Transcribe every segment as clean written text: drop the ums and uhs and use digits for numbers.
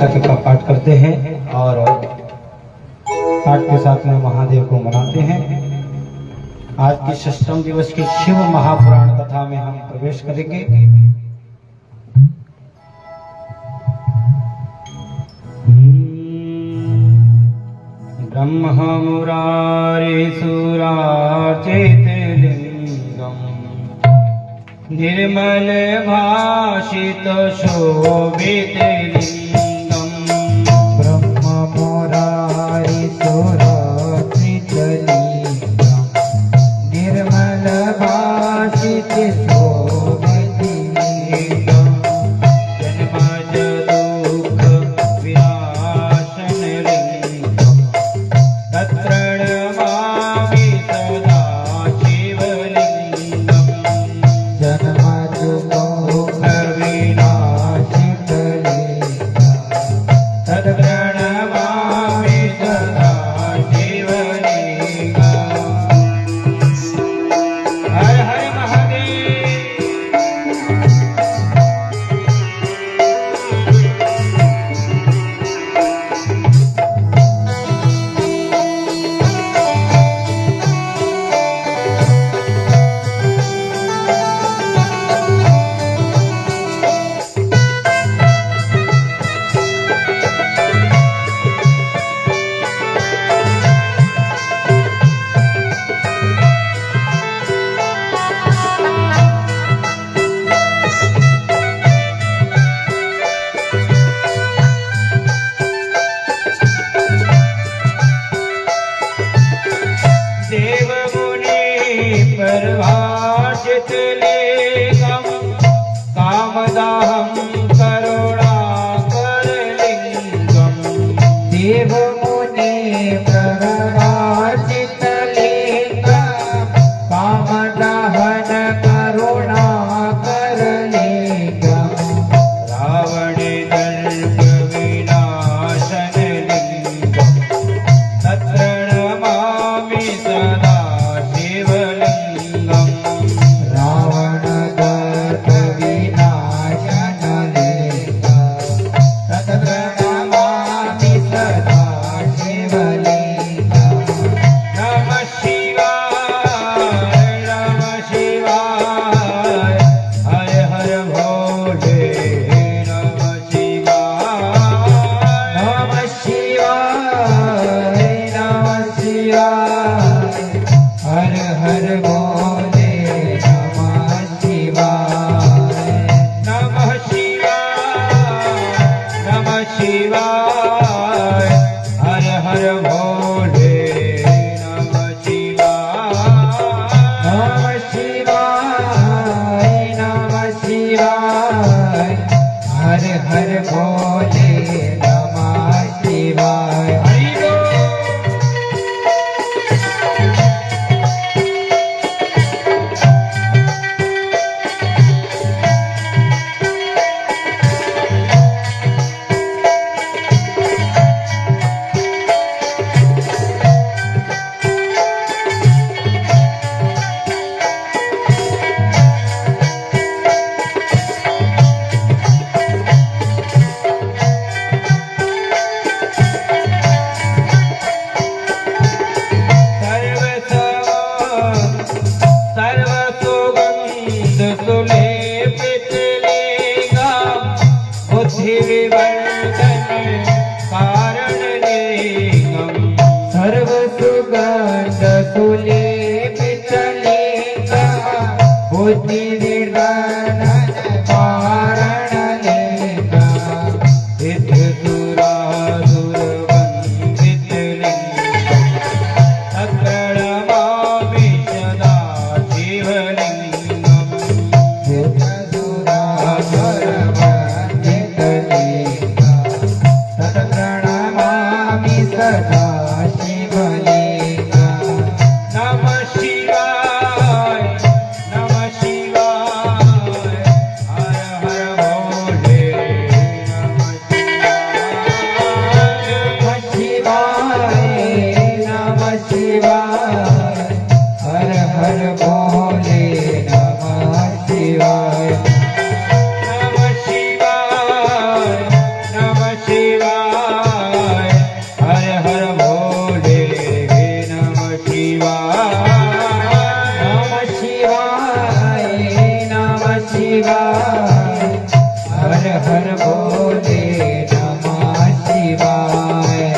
तक का पाठ करते हैं और पाठ के साथ में महादेव को मनाते हैं। आज की षष्ठम दिवस की शिव महापुराण कथा में हम प्रवेश करेंगे। ब्रह्म मुरारी सुरार्चित लिंगम निर्मल भाषित शोभित लिंगम ब्रह्म मुरारी सुरार्चित लिंगम निर्मल भाषित शोभित लिंगम जन्मज दुःख विनाशन लिंगम तत्प्रणमामि सदा शिवलिंगम जन्मज दुःख विनाशित लिंगम तत्प्रणमामि सदा शिवलिंगम। हर हर महादेव। देव मुनि परभाषित लिंगम कामदाहं करुणाकर लिंगम देव मुनि प्रभाषित लिंगम कामदहन करुणाकर लिंगम रावण दर्प विनाशन लिंगम तत्प्रणमामि सदा शिवलिंगम रावण दर्प विनाशन लिंगम तत्प्रणमामि सदा शिवलिंगम नमः शिवाय नमः शिवाय हर हर भोले नमः शिवाय नमः शिवाय नमः शिवाय हर हर भोले नमः शिवाय नमः शिवाय हर हर भोले नमः शिवाय नमः शिवाय नमः शिवाय हर हर भोले नमः शिवाय हरि बोल। सर्वसुगन्ध सुलेपित लिंगम बुद्धि विवर्धन कारण लिंगम सर्व सुगंध सुलेपित लिंगम बुद्धि विवर्धन कारण लिंगम सिद्ध सुरासुर वन्दित लिंगम तत्प्रणमामि सदा शिवलिंगम सुरासुर वन्दित लिंगम तत्प्रणमामि सदा शिवलिंगम नमः शिवाय नमः शिवाय शिवाय हर हर भोले नमः शिवाय नमः शिवाय नमः शिवाय हर हर भोले नमः शिवाय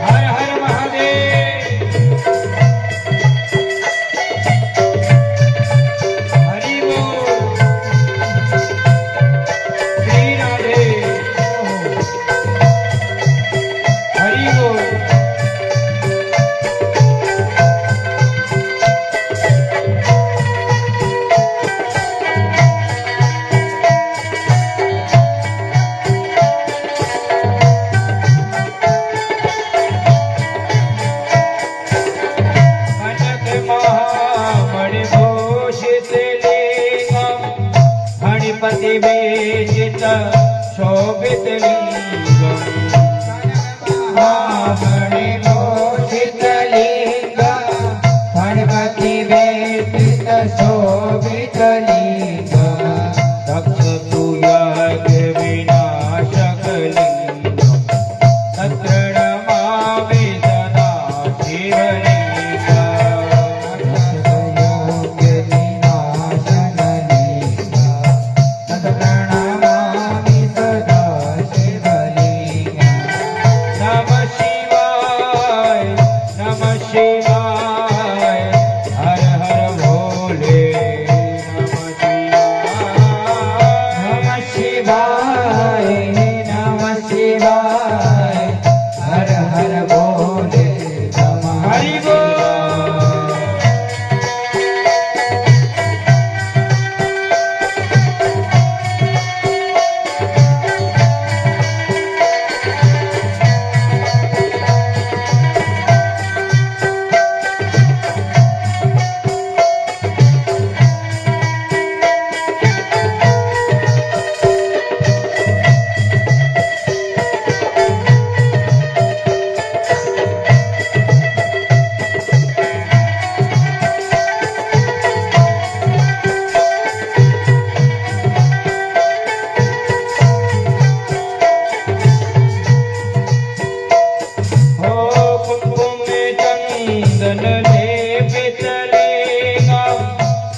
हर हर महादेव हरि बोल श्री राधे हरि बोल कनक महामणिभूषित लिंगम फणिपति वेशित शोभित लिंगम महामणिभूषित लिंगम फणिपति वेशित शोभित लिंगम दक्षतुयज्ञ विनाशक लिंगम तत्र नमामि सदा शिवलिंगम नमः शिवाय हर हर भोले नमः शिवाय नमः शिवाय हर हर भोले नमः हरि बोल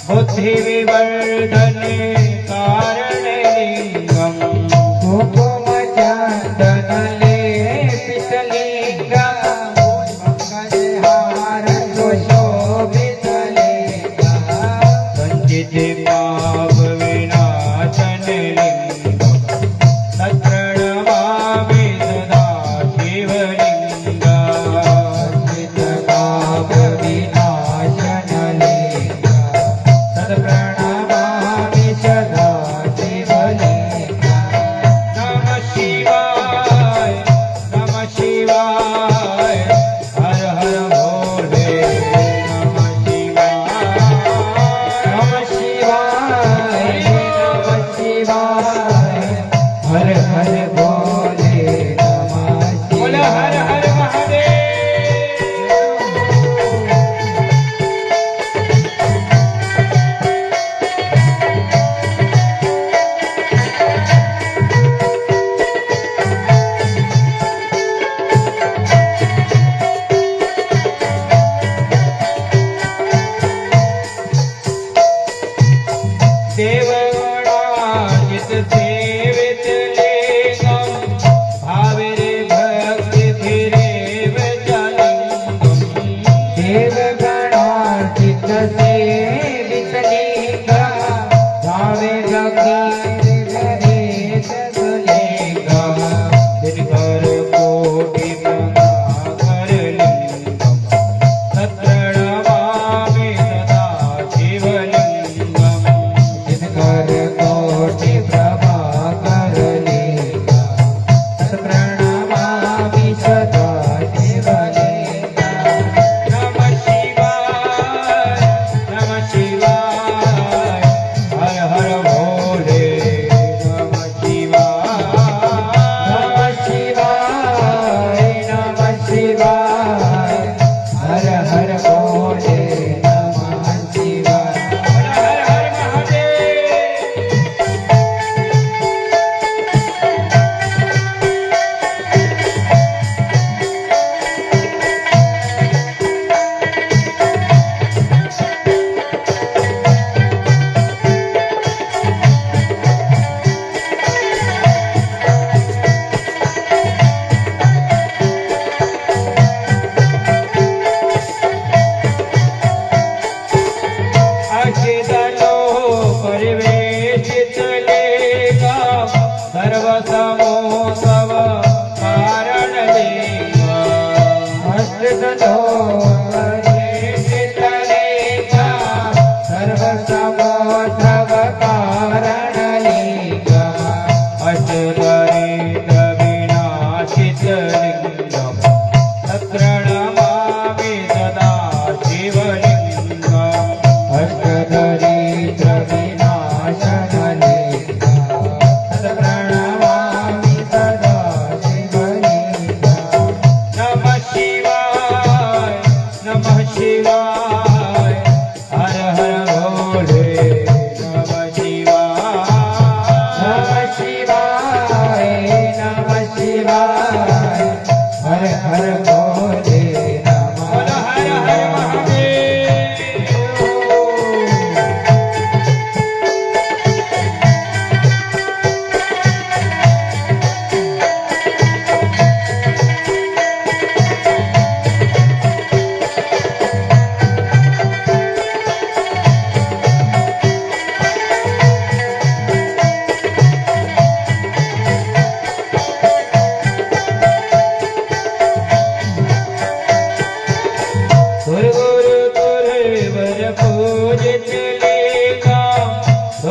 बुद्धि विवर्धन कारण लिंगम कुकुम चंदन लेपित लिंगम मंगलहार शोभित लिंगम संचित पाप विनाशन लिंगम तत्र नमामि सदा शिवलिंगम संचित पाप विनाशन लिंगम प्रणमामि सदा शिवलिंगम नमः शिवाय हर हर भोले नमः शिवाय नमः शिवाय हर हर भोले नमः शिवाय हर हर महादेव देवगणाजित सेवित लिंगम भाविरे भक्ति धीरेव लिंगम देवगणाजित सेवित लिंगम भाविरे भक्ति धीरेव लिंगम दिनकर कोटि प्रभाकर लिंगम तत्र नमामि सदा शिवलिंगम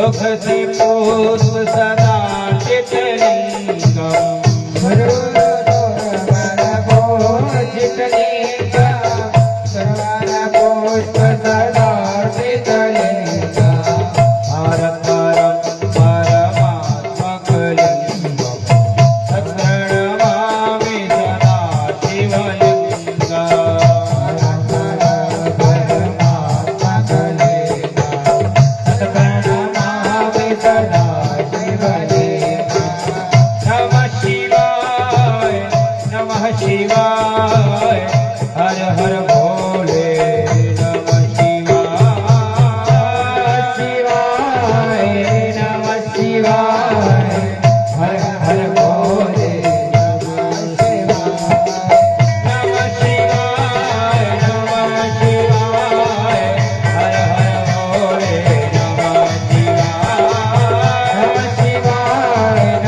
मुख से पुष्प सदा चितलिंगम शिवाय हर हर भोले नमः शिवाय शिवाय नमः शिवाय हर हर भोले नमः शिवाय नमः शिवाय हर हर भोले नमः शिवाय नमः शिवाय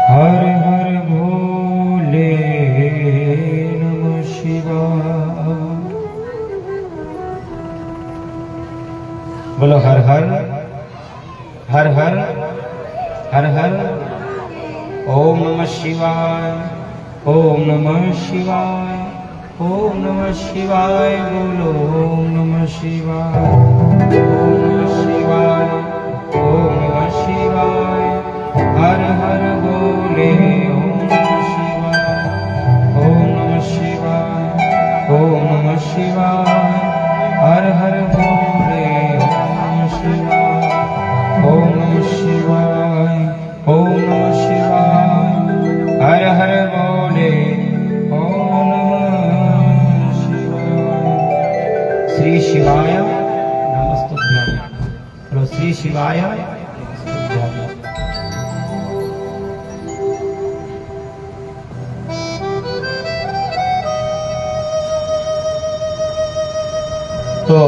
हर हर भोले बोलो हर हर हर हर हर हर ओम नमः शिवाय ओम नमः शिवाय ओम नमः शिवाय बोलो ओम नमः शिवाय ओम नमः शिवाय ओम नमः शिवाय हर हर बोले ओम नमः शिवाय ओम नमः शिवाय ओम नमः शिवाय हर हर बोले ओम नमः शिवाय ओम नमः शिवाय हर हर बोले ओम नमः शिवाय। श्री शिवाय नमस्तुभ्यं। बोलो श्री शिवाय नमस्तुभ्यं। तो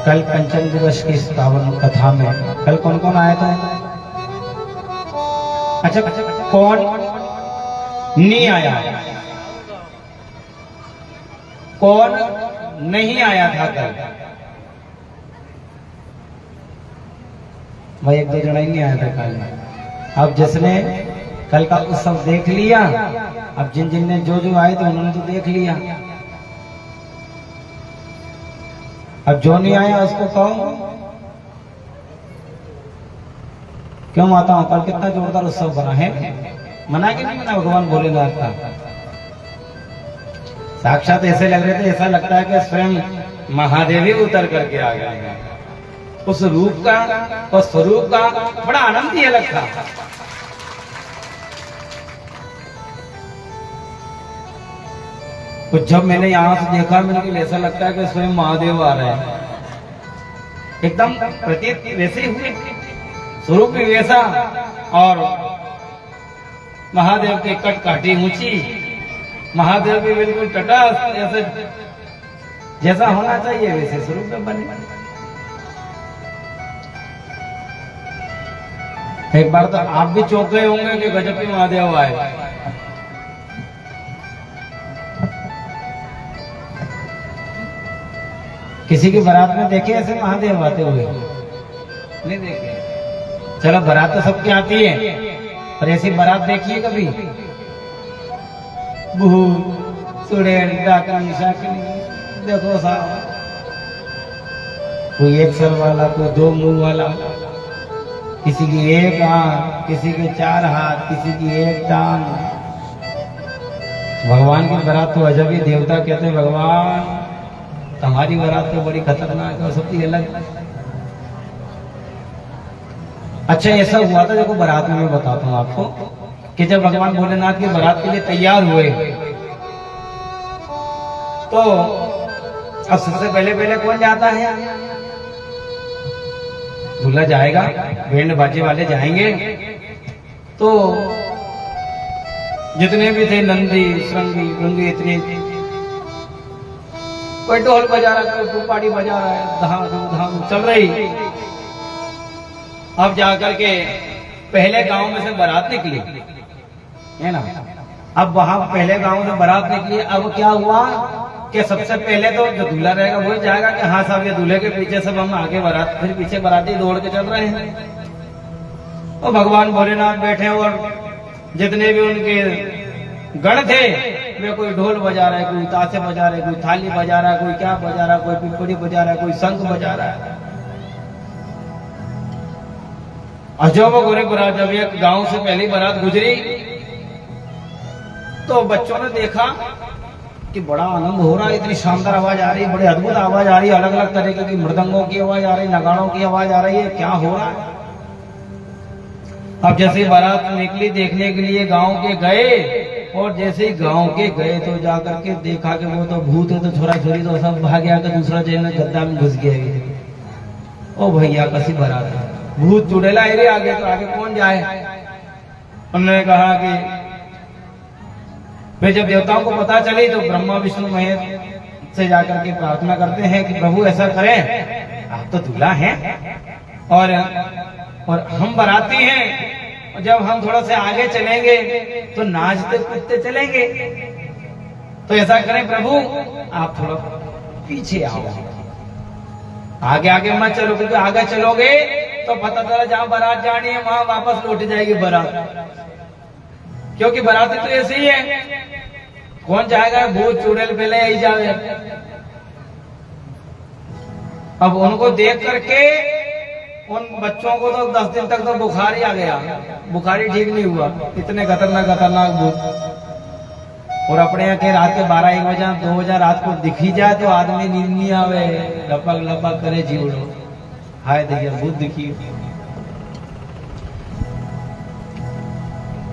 कल पंचम दिवस की इस पावन कथा में कल कौन कौन आया था? अच्छा कौन नहीं आया? कौन नहीं आया था कल? भाई एक दो जना ही नहीं आया था कल। अब जिसने कल का उत्सव देख लिया, अब जिन जिन ने जो आए थे उन्होंने तो देख लिया। अब जो नहीं आया उसको कहो क्यों माता हूं, कल कितना जोरदार उत्सव बना है। मना कि नहीं मना भगवान भोलेनाथ का? साक्षात ऐसे लग रहे थे, ऐसा लगता है कि स्वयं महादेव ही उतर करके आ गए हैं। उस रूप का और स्वरूप का बड़ा आनंद ही अलग था। तो जब मैंने यहां से देखा, मुझे ऐसा लगता है कि स्वयं महादेव आ रहे हैं। एकदम प्रतीत वैसे ही हुए, स्वरूप भी वैसा, और महादेव की कटकाठी ऊंची, महादेव भी बिल्कुल तटस्थ, ऐसे जैसा होना चाहिए वैसे स्वरूप में बने। एक बार तो आप भी चौंक गए होंगे कि गजब के महादेव आए। किसी की बारात में देखे ऐसे महादेव आते हुए? नहीं देखे। चलो बारात तो सबकी आती है, पर ऐसी बारात देखिए कभी? भूत चुड़ैल डाकनी शाकनी, देखो साहब, कोई एक सर वाला, कोई दो मुंह वाला, किसी की एक आंख, किसी के 4 हाथ, किसी की एक टांग। भगवान की बारात तो अजब ही। देवता कहते हैं भगवान तुम्हारी बारात तो बड़ी खतरनाक है और सबकी अलग। अच्छा ऐसा हुआ था, देखो बारात में मैं बताता हूँ आपको, कि जब भगवान भोलेनाथ की बारात के लिए तैयार हुए, तो अब सबसे पहले कौन जाता है? दूल्हा जाएगा, बैंड बाजे वाले जाएंगे। तो जितने भी थे नंदी श्रृंगी भृंगी, इतने, कोई ढोल बजा रहा है, कोई पुपाड़ी बजा रहा है, धाम धाम चल रही। अब जाकर के पहले गांव में से बारात निकली, है ना। अब वहां पहले गांव से बारात निकली। अब क्या हुआ कि सबसे पहले तो जो दूल्हा रहेगा वही जाएगा कि हाँ साहब ये दूल्हे के पीछे सब हम आगे बारात, फिर पीछे बाराती दौड़ के चल रहे हैं। और भगवान भोलेनाथ बैठे, और जितने भी उनके गण थे, वे कोई ढोल बजा रहा है, कोई ताशे बजा रहा है, कोई थाली बजा रहा है, कोई क्या बजा रहा है, कोई पिपड़ी बजा रहा है, कोई शंख बजा रहा है। अजब गोरे बुरा, जब एक गांव से पहली बारात गुजरी तो बच्चों ने देखा कि बड़ा आनंद हो रहा है, इतनी शानदार आवाज आ रही है, बड़ी अद्भुत आवाज आ रही है, अलग अलग तरीके की मृदंगों की आवाज आ रही है, नगाड़ों की आवाज आ रही है, क्या हो रहा है। अब जैसे बारात निकली देखने के लिए गांव के गए, और जैसे ही गांव के गए तो जाकर के देखा कि वो तो भूत है, तो छोरा छोरी तो सब भाग गया, दूसरा जेल में गद्दा में घुस गया। ओ भैया कसी बारात है, भूत चुड़ैला एरे आगे, तो आगे कौन जाए। उन्होंने कहा कि फिर जब देवताओं को पता चली तो ब्रह्मा विष्णु महेश से जाकर के प्रार्थना करते हैं कि प्रभु ऐसा करें, आप तो दूल्हा हैं और हम बाराती हैं, और जब हम थोड़ा से आगे चलेंगे तो नाचते कूदते चलेंगे, तो ऐसा करें प्रभु आप थोड़ा पीछे आओ, आगे आगे मत चलो, क्योंकि आगे चलोगे तो पता चला जहां बारात जानी है वहां वापस लौट जाएगी बारात, क्योंकि बाराती तो ऐसे ही है, कौन जाएगा भूत चुड़ैल पहले यही जावे। अब उनको देख करके उन बच्चों को तो 10 दिन तक तो बुखार ही आ गया, बुखार ही ठीक नहीं हुआ, इतने खतरनाक भूत। और अपने यहाँ के रात के 12-1 बजे 2 बजे रात को दिखी जाए तो आदमी नींद नहीं आवे, लपक लपक करे जीवड़ो, हाय देखिए भूत दिखी।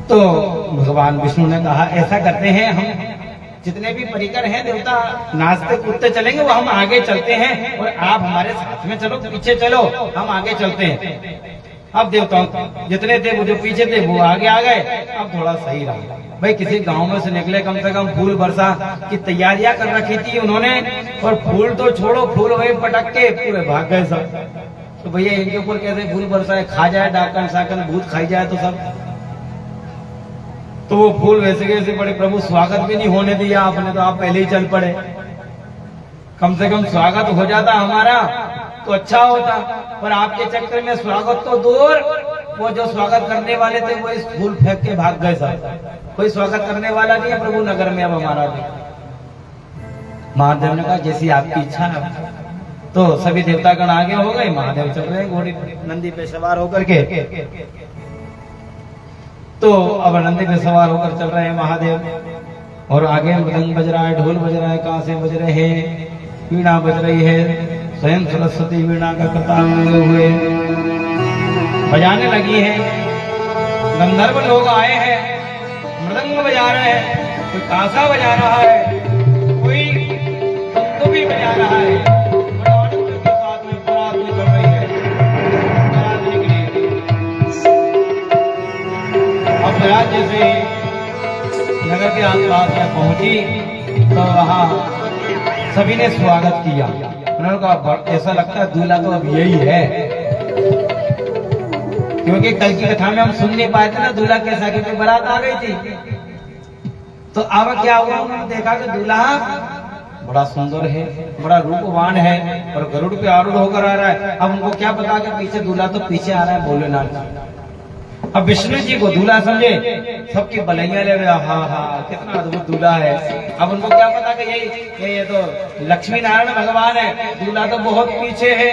तो भगवान विष्णु ने कहा ऐसा करते हैं, हम जितने भी परिकर हैं देवता नाचते कूदते चलेंगे, वो हम आगे चलते हैं और आप हमारे साथ में चलो, पीछे चलो, हम आगे चलते हैं। अब देवताओं जितने थे वो जो पीछे थे वो आगे आ गए। अब थोड़ा सही रहा भाई, किसी गांव में से निकले, कम से कम फूल बरसा की तैयारियां कर रखी थी उन्होंने, और फूल तो छोड़ो, फूल वही पटक के पूरे भाग गए सब। तो भैया इनके ऊपर कैसे फूल बरसाए, खा जाए डाकन साकन भूत खाई जाए तो सब, तो वो फूल वैसे कैसे पड़े, प्रभु स्वागत भी नहीं होने दिया आपने, तो आप पहले ही चल पड़े। कम से कम स्वागत हो जाता हमारा तो अच्छा होता, पर आपके चक्कर में स्वागत तो दूर, वो जो स्वागत करने वाले थे वो इस फूल फेंक के भाग गए सब, कोई स्वागत करने वाला नहीं है प्रभु नगर में अब हमारा भी। महादेव ने कहा जैसी आपकी इच्छा है। तो सभी देवतागण आगे हो गए, महादेव चल रहे घोड़ी नंदी पे सवार होकर के। तो अब नंदी पे सवार होकर चल रहे हैं महादेव, और आगे मृदंग बज रहा है, ढोल बज रहा है, कांसे बज रहे हैं, वीणा बज रही है, स्वयं सरस्वती वीणा का करताल लिए हुए बजाने लगी है। गंधर्व लोग आए हैं, मृदंग बजा रहे हैं, कोई कांसा बजा रहा है, कोई तंतु भी बजा रहा है। बड़ा आनंद के साथ में बारात निकल रही है। बारात निकली, अब बारात जैसे नगर के आसपास में पहुंची तो वहां सभी ने स्वागत किया। उन्होंने कहा ऐसा लगता है दूल्हा तो अब यही है, क्योंकि कल की कथा में हम सुन नहीं पाए थे ना दूल्हा कैसा, क्योंकि बारात आ गई थी। तो अब क्या हुआ, उन्होंने देखा कि दूल्हा बड़ा सुंदर है, बड़ा रूपवान है और गरुड़ पे आरूढ़ होकर आ रहा है। अब उनको क्या पता कि पीछे दूल्हा तो पीछे आ रहा है भोलेनाथ। अब विष्णु जी को दूल्हा समझे, सबकी बलैया ले रहे, हाँ हाँ कितना अद्भुत दूल्हा है। अब उनको क्या पता कि ये तो लक्ष्मी नारायण भगवान है, दूल्हा तो बहुत पीछे है,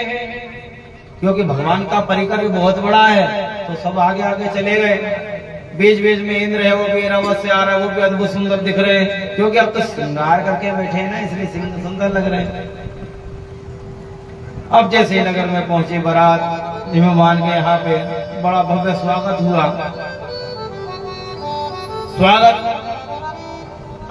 क्योंकि भगवान का परिकर भी बहुत बड़ा है। तो सब आगे आगे चले गए। बीच बीच में इंद्र है, वो भी ऐरावत से आ रहा है, वो भी अद्भुत सुंदर दिख रहे हैं, क्योंकि अब तो श्रृंगार करके बैठे हैं ना, इसलिए सुंदर लग रहे हैं। अब जैसे नगर में पहुंची बारात, हिमवान के यहाँ पे बड़ा भव्य स्वागत हुआ। स्वागत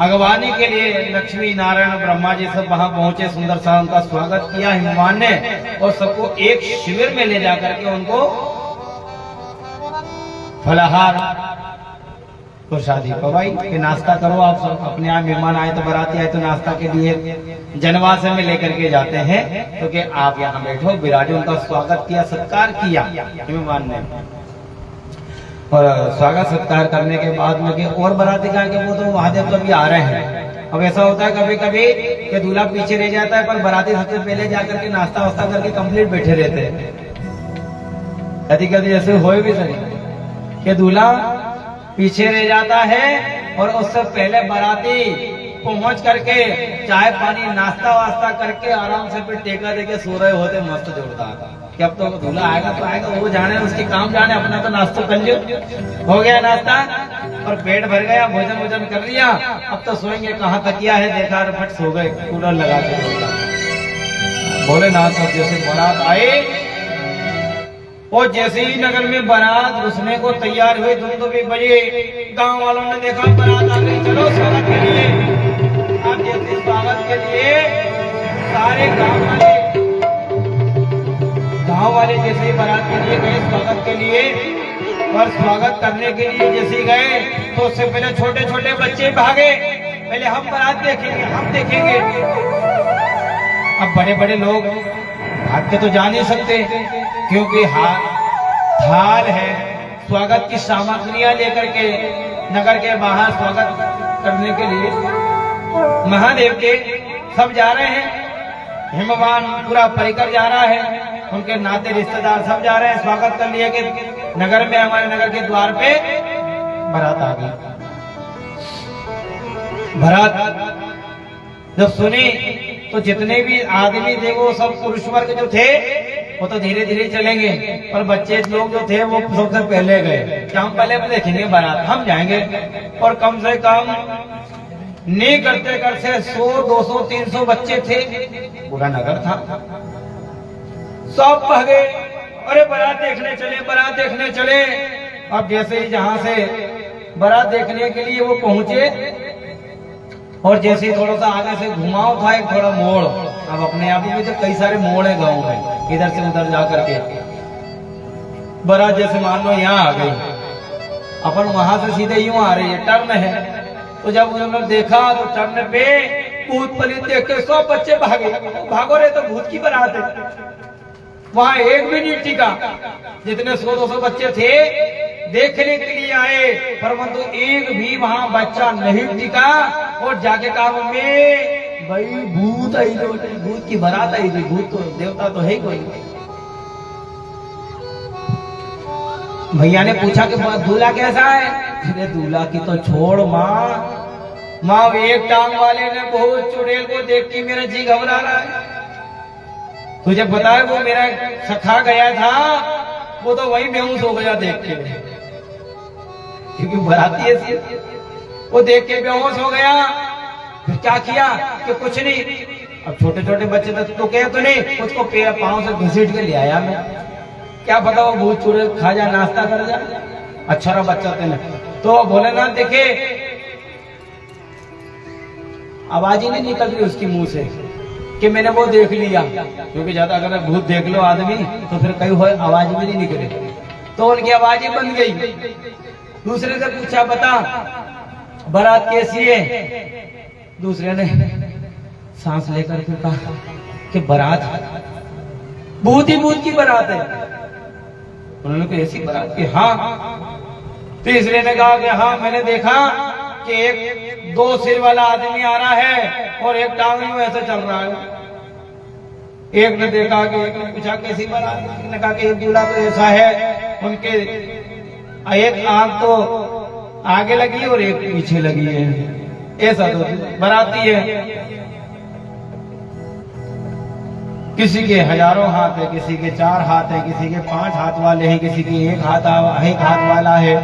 अगवानी के लिए लक्ष्मी नारायण ब्रह्मा जी सब वहां पहुंचे, सुंदर सा उनका स्वागत किया हिमवान ने, और सबको एक शिविर में ले जाकर के उनको फलाहार प्रसादी पवाई कि नाश्ता करो आप सब। अपने यहाँ मेहमान आए तो बाराती आए तो नाश्ता के लिए जनवास में लेकर के जाते हैं, तो कि आप यहाँ बैठो विराजो। उनका स्वागत किया, सत्कार किया मेहमान ने। और स्वागत सत्कार करने के बाद में और बाराती कहा कि वो तो महादेव तो अभी आ रहे हैं। अब ऐसा होता है कभी कभी कि दूल्हा पीछे रह जाता है, पर बाराती सबसे पहले जाकर के नाश्ता वास्ता करके कंप्लीट बैठे रहते हैं। कभी कभी ऐसे हो भी सके कि दूल्हा पीछे रह जाता है और उससे पहले बाराती पहुंच करके चाय पानी नाश्ता वास्ता करके आराम से फिर टेका देके सो रहे होते मस्त जोरदार कि अब तो दूल्हा आएगा तो आएगा, वो जाने उसके काम जाने, अपना तो नाश्ता कर लियो, हो गया नाश्ता और पेट भर गया, भोजन वोजन कर लिया, अब तो सोएंगे। कहाँ तकिया है देखा, फट सो गए कूलर लगा के। भोलेनाथ अब जैसे बारात आए और जैसे ही नगर में बारात घुसने को तैयार हुए, धुंधुबी बजे, गांव वालों ने देखा बारात आ गई, चलो स्वागत के लिए। आप जैसे स्वागत के लिए सारे गांव वाले जैसे ही बारात के लिए गए स्वागत के लिए, और स्वागत करने के लिए जैसे गए तो उससे पहले छोटे छोटे बच्चे भागे, पहले हम बारात देखेंगे, हम देखेंगे। अब बड़े बड़े लोग भाग के तो जा नहीं सकते, क्योंकि थाल है, स्वागत की सामग्रियां लेकर के नगर के बाहर स्वागत करने के लिए महादेव के सब जा रहे हैं। हिमवान पूरा परिकर जा रहा है, उनके नाते रिश्तेदार सब जा रहे हैं। स्वागत कर लिए कि नगर में, हमारे नगर के द्वार पे बारात आ गई। बारात जब सुनी तो जितने भी आदमी थे वो सब पुरुष वर्ग जो थे वो तो धीरे धीरे चलेंगे, पर बच्चे लोग जो थे वो सबसे पहले गए कि हम पहले देखेंगे बारात, हम जाएंगे। और कम से कम नहीं करते करते 100, 200, 300 बच्चे थे, पूरा नगर था, सब भागे, अरे बारात देखने चले, बारात देखने चले। अब जैसे ही जहां से बारात देखने के लिए वो पहुंचे और जैसे ही थोड़ा सा आगे से घुमाव था, एक थोड़ा मोड़, अब अपने आप में तो कई सारे मोड़ है गाँव में, इधर से उधर जा करके बारात जैसे मान लो यहाँ आ गई, अपन वहां से सीधे यूं आ रही है, टर्न है। तो जब उन्होंने देखा तो टर्न पे भूत पलित देख के 100 बच्चे भागे, भागो रे तो भूत की बारात है। वहां एक भी नहीं टिका, जितने 100-200 बच्चे थे देखने के लिए आए, परंतु एक भी वहां बच्चा नहीं टिका। और जाके कहा मम्मी भाई भूत आई, तो भूत की बारात आई थी, भूत तो देवता तो है कोई। भैया ने पूछा कि दूल्हा कैसा है? अरे दूल्हा की तो छोड़ माँ, एक टांग वाले ने बहुत चुड़ैल को देख के मेरा जी घबरा रहा है। तुझे पता है वो मेरा सखा गया था, वो तो वही बेहोश हो गया देख के, क्योंकि बाराती ऐसी, वो देख के बेहोश हो गया। फिर क्या किया कि कुछ नहीं, अब छोटे छोटे बच्चे तो कहे तो नहीं, उसको पैर पाँव से घसीट के ले आया मैं, क्या पता वो भूत चूड़े खा जा, नाश्ता कर जा, अच्छा रहा बच्चा तेने। तो भोलेनाथ देखे आवाज ही नहीं निकल रही उसकी मुंह से कि मैंने वो देख लिया, क्योंकि ज्यादा अगर भूत देख लो आदमी तो फिर कहीं हो आवाज भी नहीं निकले, तो उनकी आवाज ही बंद गई। दूसरे से पूछा बता बारात कैसी है, दूसरे ने सांस लेकर फिर कहा कि बारात भूत ही भूत की बारात है। उन्होंने कहा ऐसी बारात की? हाँ। तीसरे ने कहा कि हाँ मैंने देखा कि एक 2 सिर वाला आदमी आ रहा है और एक टांगनी में ऐसे चल रहा है। एक ने देखा कि एक ने पूछा कैसी बारात, एक ने कहा कि एक दूल्हा तो ऐसा है, उनके एक आंख तो आगे लगी और एक पीछे लगी है, ऐसा तो बाराती है। किसी के हजारों हाथ है, किसी के 4 हाथ है, किसी के 5 हाथ वाले हैं, किसी के एक हाथ वाला है।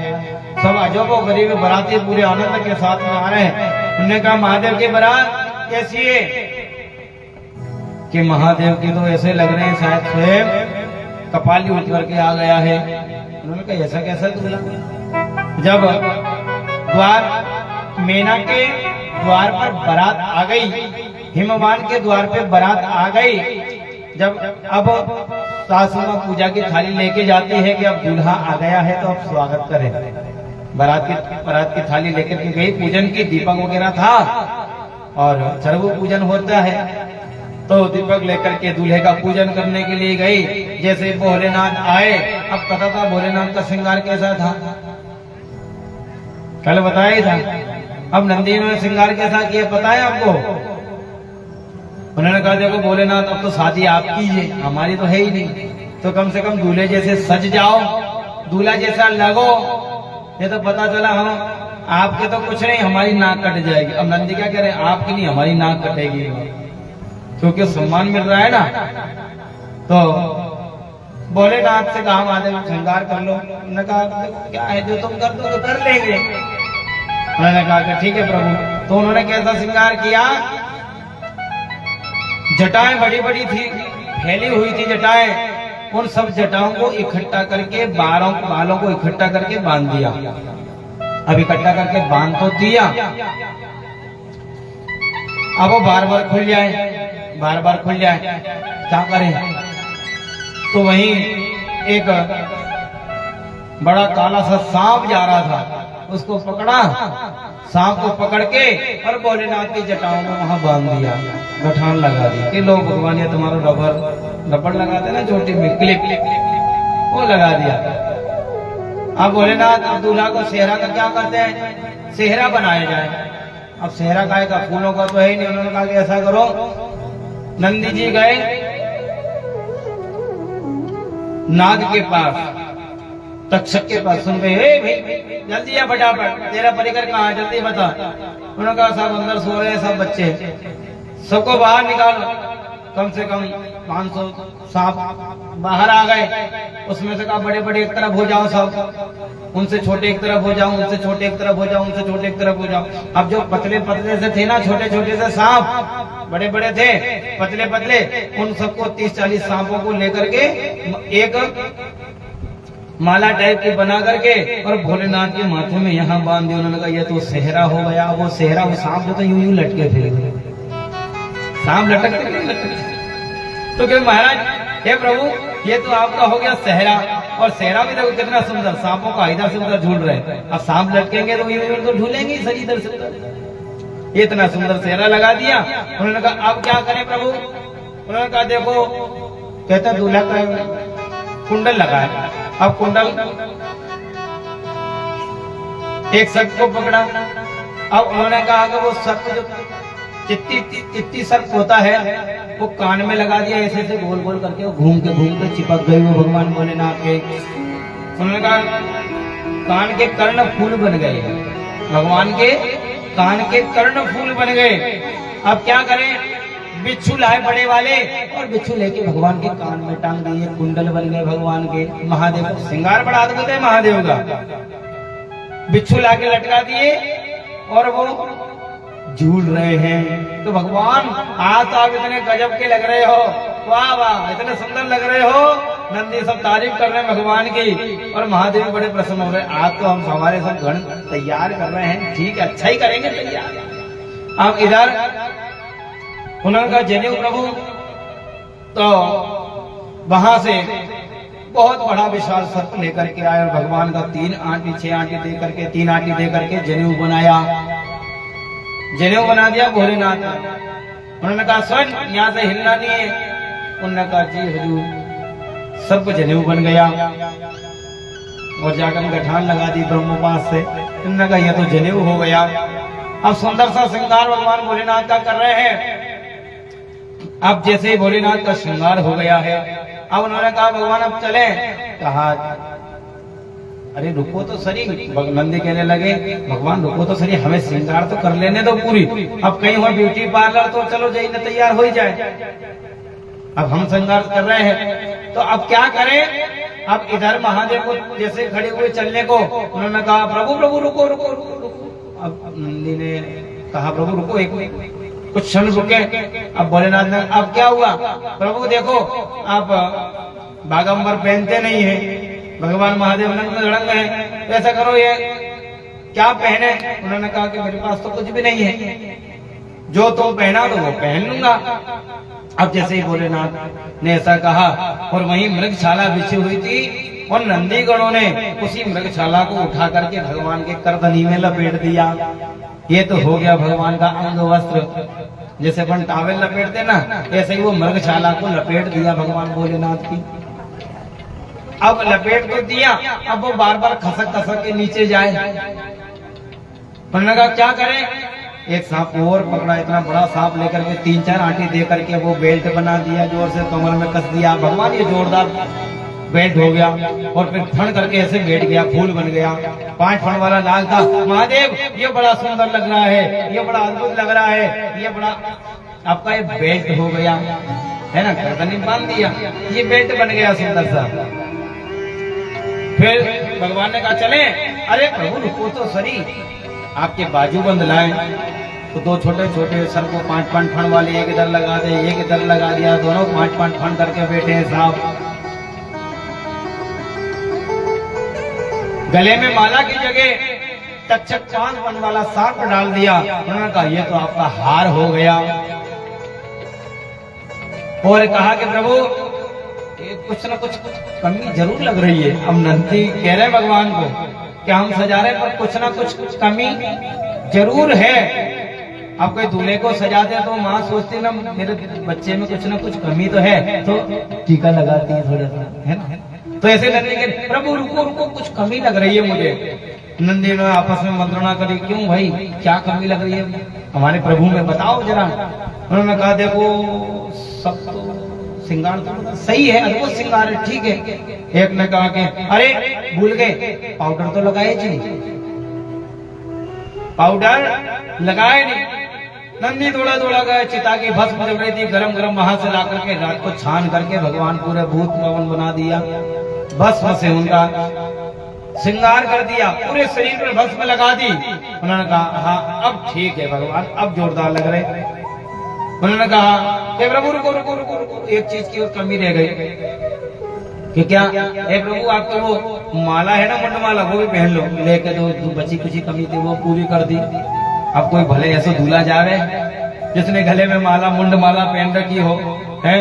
सब अजोबो गरीब बाराती पूरे आनंद के साथ में आ रहे हैं। उन्होंने कहा महादेव की बारात कैसी है? कि महादेव की तो ऐसे लग रहे हैं शायद स्वयं कपाली उठ करके आ गया है। उन्होंने कहा ऐसा कैसा दूल्हा? जब द्वार मेना के द्वार पर बारात आ गई, हिमवान के द्वार पे बारात आ गई, जब अब सासू मां पूजा की थाली लेके जाती है कि अब दूल्हा आ गया है तो अब स्वागत करें। बारात की थाली लेकर के गई, पूजन की दीपक वगैरह था और सर्व पूजन होता है, तो दीपक लेकर के दूल्हे का पूजन करने के लिए गई। जैसे भोलेनाथ आए, अब पता था भोलेनाथ का श्रृंगार कैसा था, कल बताया ही था। अब नंदी ने श्रृंगार कैसा किया पता है आपको? उन्होंने कहा देखो भोलेनाथ अब तो शादी आपकी है, हमारी तो है ही नहीं, तो कम से कम दूल्हे जैसे सज जाओ, दूल्हा जैसा लगो। ये तो पता चला हम आपके तो कुछ नहीं, हमारी नाक कट जाएगी। अब नंदी क्या कह रहे हैं? आपकी नहीं हमारी नाक कटेगी, क्योंकि सम्मान मिल रहा है ना। तो भोलेनाथ से कहा महादेव श्रृंगार कर लो। उन्होंने कहा क्या है जो तुम कर दो तो कर लेंगे। उन्होंने कहा कि ठीक है प्रभु। तो उन्होंने कैसा श्रृंगार किया? जटाएं बड़ी बड़ी थी, फैली हुई थी जटाएं, उन सब जटाओं को इकट्ठा करके बालों को इकट्ठा करके बांध दिया। अब इकट्ठा करके बांध तो दिया, अब वो बार बार खुल जाए, बार बार खुल जाए, क्या करें? तो वहीं एक बड़ा काला सा सांप जा रहा था, उसको पकड़ा, सांप को पकड़ के और भोलेनाथ की जटाओं में वहां बांध दिया, गठान लगा दी कि लो भगवान ये तुम्हारा रबड़ लगाते ना चोटी में, क्लिप वो लगा दिया। अब भोलेनाथ अब दूल्हा को सेहरा का क्या करते हैं? सेहरा बनाया जाए। अब सेहरा गाय का फूलों का तो है ही नहीं। उन्होंने कहा कि ऐसा करो, नंदी जी गए नाग के पास, तक्षक के पास, सुन गए भाई जल्दी आ फटाफट, तेरा परिकर कहाँ है, जल्दी बता। उन्होंने कहा सब अंदर सो रहे हैं, सब बच्चे, सबको बाहर निकालो। कम से कम 500 सांप बाहर आ गए। उसमें से कहा बड़े बड़े एक तरफ हो जाओ सब, उनसे छोटे एक तरफ हो जाओ, उनसे छोटे एक तरफ हो जाओ, उनसे छोटे एक तरफ हो जाओ। अब जो पतले पतले से थे ना, छोटे छोटे से सांप, बड़े बड़े थे पतले पतले, उन सबको 30-40 सांपों को लेकर के एक माला टाइप की बना करके और भोलेनाथ के माथे में यहाँ बांध दिया। उन्होंने कहा ये तो सेहरा हो गया। वो सेहरा, वो सांप जो था यूं यूं लटके फिर, सांप लटकते तो क्या महाराज, हे प्रभु ये तो आपका हो गया सेहरा, और सेहरा भी देखो कितना सुंदर, सांपों का इधर से उधर झूल रहे। अब सांप लटकेंगे तो यूं तो झूलेंगे सही इधर से। इतना सुंदर सेहरा लगा दिया। उन्होंने कहा अब क्या करें प्रभु? उन्होंने कहा देखो, कहते दूल्हा का कुंडल लगा है। अब कुंडल एक सर्प को पकड़ा। अब उन्होंने कहा कि वो सर्प जो चित्ती सर्प होता है वो कान में लगा दिया, ऐसे ऐसे गोल गोल करके वो घूम के चिपक गई वो भगवान भोलेनाथ के। उन्होंने कहा कान के कर्ण फूल बन गए, भगवान के कान के कर्ण फूल बन गए। अब क्या करें? बिच्छू लाए बड़े वाले और बिच्छू लेके भगवान के कान में टांग दिए, कुंडल बन गए भगवान के। महादेव का श्रृंगार बड़ा अद्भुत है महादेव का। बिच्छू लाके लटका दिए और वो झूल रहे हैं। तो भगवान आज तो आप इतने गजब के लग रहे हो, वाह वाह, इतने सुंदर लग रहे हो। नंदी सब तारीफ कर रहे हैं भगवान की और महादेव बड़े प्रसन्न हो रहे हैं। आज तो हम हमारे सब गण तैयार कर रहे हैं, ठीक है, अच्छा ही करेंगे तैयार। अब इधर उन्होंने कहा जनेऊ प्रभु, तो वहां से बहुत बड़ा विशाल सर्प लेकर के आए और भगवान का 3 आंटी 6 आंटी दे करके 3 आंटी दे करके जनेऊ बनाया, जनेऊ बना दिया भोलेनाथ का। उन्होंने कहा स्वर्ण यहाँ से हिलना नहीं है। उन्होंने कहा जी हुजूर, सर्प जनेऊ बन गया और जाकर गठान लगा दी ब्रह्मोपास से। उन्होंने कहा यह तो जनेऊ हो गया। अब सुंदर सा श्रृंगार भगवान भोलेनाथ का कर रहे हैं। अब जैसे ही भोलेनाथ का श्रृंगार हो गया है, अब उन्होंने कहा भगवान अब चले। कहा अरे रुको तो सही। नंदी कहने लगे भगवान रुको तो सही, हमें श्रृंगार तो कर लेने दो पूरी। अब कहीं हो ब्यूटी पार्लर तो चलो जाइए तैयार हो ही जाए। अब हम श्रृंगार कर रहे हैं तो अब क्या करें। अब इधर महादेव को जैसे खड़े हुए चलने को, उन्होंने कहा प्रभु प्रभु रुको रुको रुको रुको। अब नंदी ने कहा प्रभु रुको, एक कुछ क्षण रुके। अब भोलेनाथ ने अब क्या हुआ प्रभु देखो, आप बागंबर पहनते नहीं है, भगवान महादेव नंग में धड़ंग है, तो ऐसा करो ये क्या पहने। उन्होंने कहा कि मेरे पास तो कुछ भी नहीं है, जो तुम पहना तो वो पहन लूंगा। अब जैसे ही भोलेनाथ ने ऐसा कहा और वहीं मृगशाला बिछी हुई थी और नंदी गणों ने उसी मृगशाला को उठा करके भगवान के करदनी में लपेट दिया। ये तो हो गया भगवान का अंग वस्त्र, जैसे अपन टावेल लपेटते ना, ऐसे ही वो मृगशाला को लपेट दिया भगवान भोलेनाथ की। अब लपेट तो दिया, अब वो बार बार खसक खसक के नीचे जाए। उन्होंने कहा क्या करें। एक सांप और पकड़ा, इतना बड़ा सांप लेकर के 3-4 आंटी दे करके वो बेल्ट बना दिया, जोर से कमर में कस दिया। भगवान ये जोरदार बेल्ट हो गया और फिर फण करके ऐसे बैठ गया, फूल बन गया। 5 फण वाला लाल था। महादेव ये बड़ा सुंदर लग रहा है, ये बड़ा अद्भुत लग रहा है, ये बड़ा आपका ये बेल्ट हो गया है ना, गर्दन बांध दिया, ये बेल्ट बन गया सुंदर सा। फिर भगवान ने कहा चले। अरे प्रभु रुको तो सही, आपके बाजूबंद लाए। तो 2 छोटे छोटे सर को 5-5 फण वाले एक इधर लगा दे, एक इधर लगा दिया, दोनों 5-5 फण करके बैठे हैं साहब। गले में माला की जगह टक 5 फण वाला सांप डाल दिया। उन्होंने कहा ये तो आपका हार हो गया। और कहा कि प्रभु कुछ ना कुछ कमी जरूर लग रही है। अब नंदी कह रहे भगवान को कि हम सजा रहे पर कुछ ना कुछ कमी जरूर है। अब कोई दूल्हे को सजाते तो माँ सोचती ना मेरे बच्चे में कुछ ना कुछ कमी तो है, तो टीका लगाती है थोड़ा सा, है ना। तो ऐसे नंदी के प्रभु रुको रुको, कुछ कमी लग रही है मुझे। नंदी ने आपस में मंत्रणा करी, क्यों भाई क्या कमी लग रही है हमारे प्रभु में, बताओ जरा। उन्होंने कहा देखो सब तो श्रृंगार तो सही है, अद्भुत श्रृंगार है, ठीक है। एक ने कहा कि अरे भूल गए पाउडर तो लगाए जी, पाउडर लगाए नहीं। नंदी दौड़ा दौड़ा गए, चिता की भस्म जल रही थी, गरम गरम वहां से ला करके रात को छान करके भगवान पूरे भूत पवन बना दिया। भस्म से उनका श्रृंगार कर दिया, पूरे शरीर पर भस्म लगा दी। उन्होंने कहा हाँ अब ठीक है भगवान, अब जोरदार लग रहे। उन्होंने कहा कि प्रभु रुको रुको रुको रुको, एक चीज की और कमी रह गई। कि क्या हे प्रभु आपको वो माला है ना, मुंडमाला, वो भी पहन लो। लेके दो बची कुछ कमी थी वो पूरी कर दी। अब कोई भले ऐसे दूल्हा जावे जिसने गले में माला मुंडमाला पहन रखी हो, है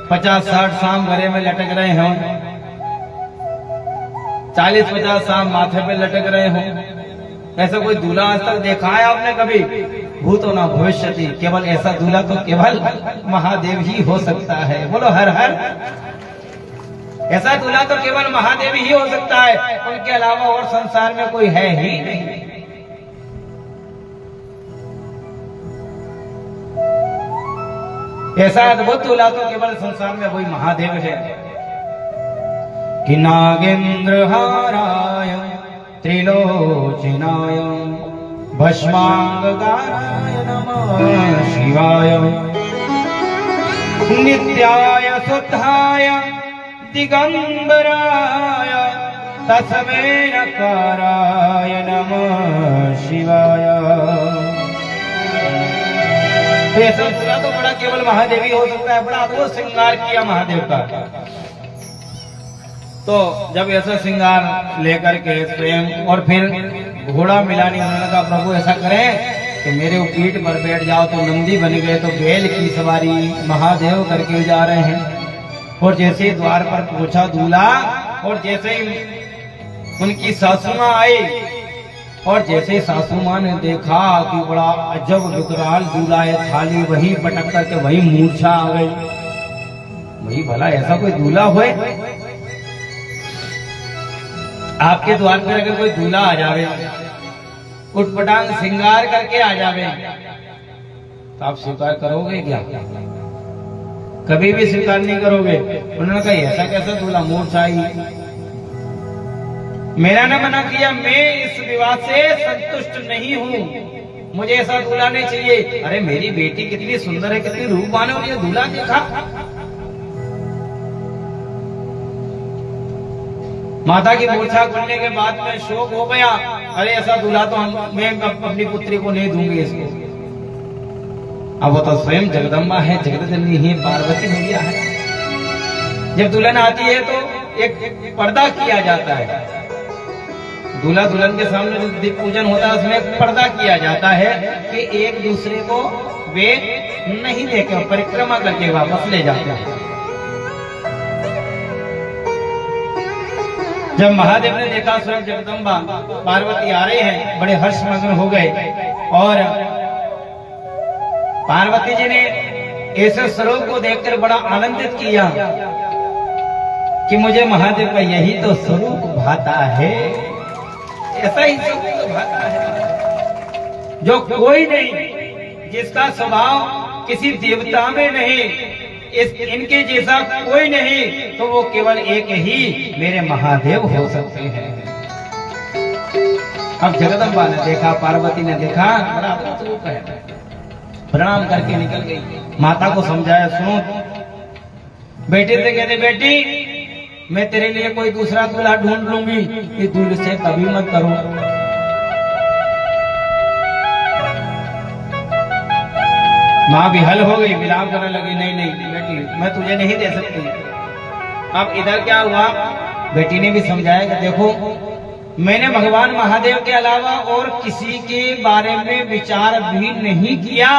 50-60 शाम गले में लटक रहे हो, 40-50 शाम माथे पे लटक रहे हो। ऐसा कोई दूल्हा आज तक देखा है आपने कभी? भूतो ना भविष्यति, केवल ऐसा दूल्हा तो केवल महादेव ही हो सकता है। बोलो हर हर। ऐसा दूल्हा तो केवल महादेव ही हो सकता है, उनके अलावा और संसार में कोई है ही नहीं। ऐसा अद्भुत दूल्हा तो केवल संसार में वही महादेव है। कि नागेंद्र हाराय त्रिलोचनाय भस्मांगकाराय नमः शिवाय नित्याय शुद्धाय दिगंबराय तस्मै नकाराय नमः शिवाय। तो ऐसा दूल्हा तो बड़ा केवल महादेव ही हो सकता है, बड़ा अद्भुत श्रृंगार किया महादेव का। तो जब ऐसा श्रृंगार लेकर के स्वयं और फिर घोड़ा मिलानी, उन्होंने कहा प्रभु ऐसा करें तो मेरे पीठ पर बैठ जाओ, तो नंदी बन गए, तो बैल की सवारी महादेव करके जा रहे हैं। और जैसे ही द्वार पर पहुंचा दूल्हा, और जैसे ही उनकी सासू मां आई, और जैसे ही सासू मां ने देखा कि बड़ा अजब विकराल दूल्हा है, थाली वही पटक करके वही मूर्छा आ गई। वही भला ऐसा कोई दूल्हा होए? आपके द्वार पर अगर कोई दूल्हा आ जावे, उठपटांग श्रृंगार करके आ जावे, तो आप स्वीकार करोगे क्या? कभी भी स्वीकार नहीं करोगे। उन्होंने कहा ऐसा कैसा दूल्हा, मूर्छाई। मेरा ने मना किया, मैं इस विवाह से संतुष्ट नहीं हूँ, मुझे ऐसा दूल्हा नहीं चाहिए। अरे मेरी बेटी कितनी सुंदर है, कितनी रूपवान है, और ये दूल्हा देखा। माता की मूर्छा खुलने के बाद में शोक हो गया। अरे ऐसा दूल्हा तो मैं अपनी पुत्री को नहीं दूंगी इसको। अब वो तो स्वयं जगदम्बा है, जगत जननी ही पार्वती मैया है। जब दुल्हन आती है तो एक पर्दा किया जाता है, दूल्हा दुल्हन के सामने जो दीप पूजन होता है उसमें एक पर्दा किया जाता है कि एक दूसरे को वे नहीं देखे, परिक्रमा करके वापस ले जाते हैं। जब महादेव ने देखा स्वयं जगदम्बा पार्वती आ रही है, बड़े हर्ष मग्न हो गए, और पार्वती जी ने ऐसे स्वरूप को देखकर बड़ा आनंदित किया कि मुझे महादेव का यही तो स्वरूप भाता है, ऐसा ही स्वरूप भाता है जो कोई नहीं, जिसका स्वभाव किसी देवता में नहीं, इनके जैसा कोई नहीं, तो वो केवल एक ही मेरे महादेव हो सकते हैं। अब जगदम्बा ने देखा, पार्वती ने देखा, बड़ा अद्भुत रूप है, प्रणाम करके निकल गई। माता को समझाया, सुनो, बेटे से कहते बेटी मैं तेरे लिए कोई दूसरा दूल्हा ढूंढ लूंगी, ये दूल्हे से कभी मत करो। माँ भी हल हो गई, विलाप करने लगी, नहीं नहीं बेटी मैं तुझे नहीं दे सकती। अब इधर क्या हुआ, बेटी ने भी समझाया कि देखो मैंने भगवान महादेव के अलावा और किसी के बारे में विचार भी नहीं किया,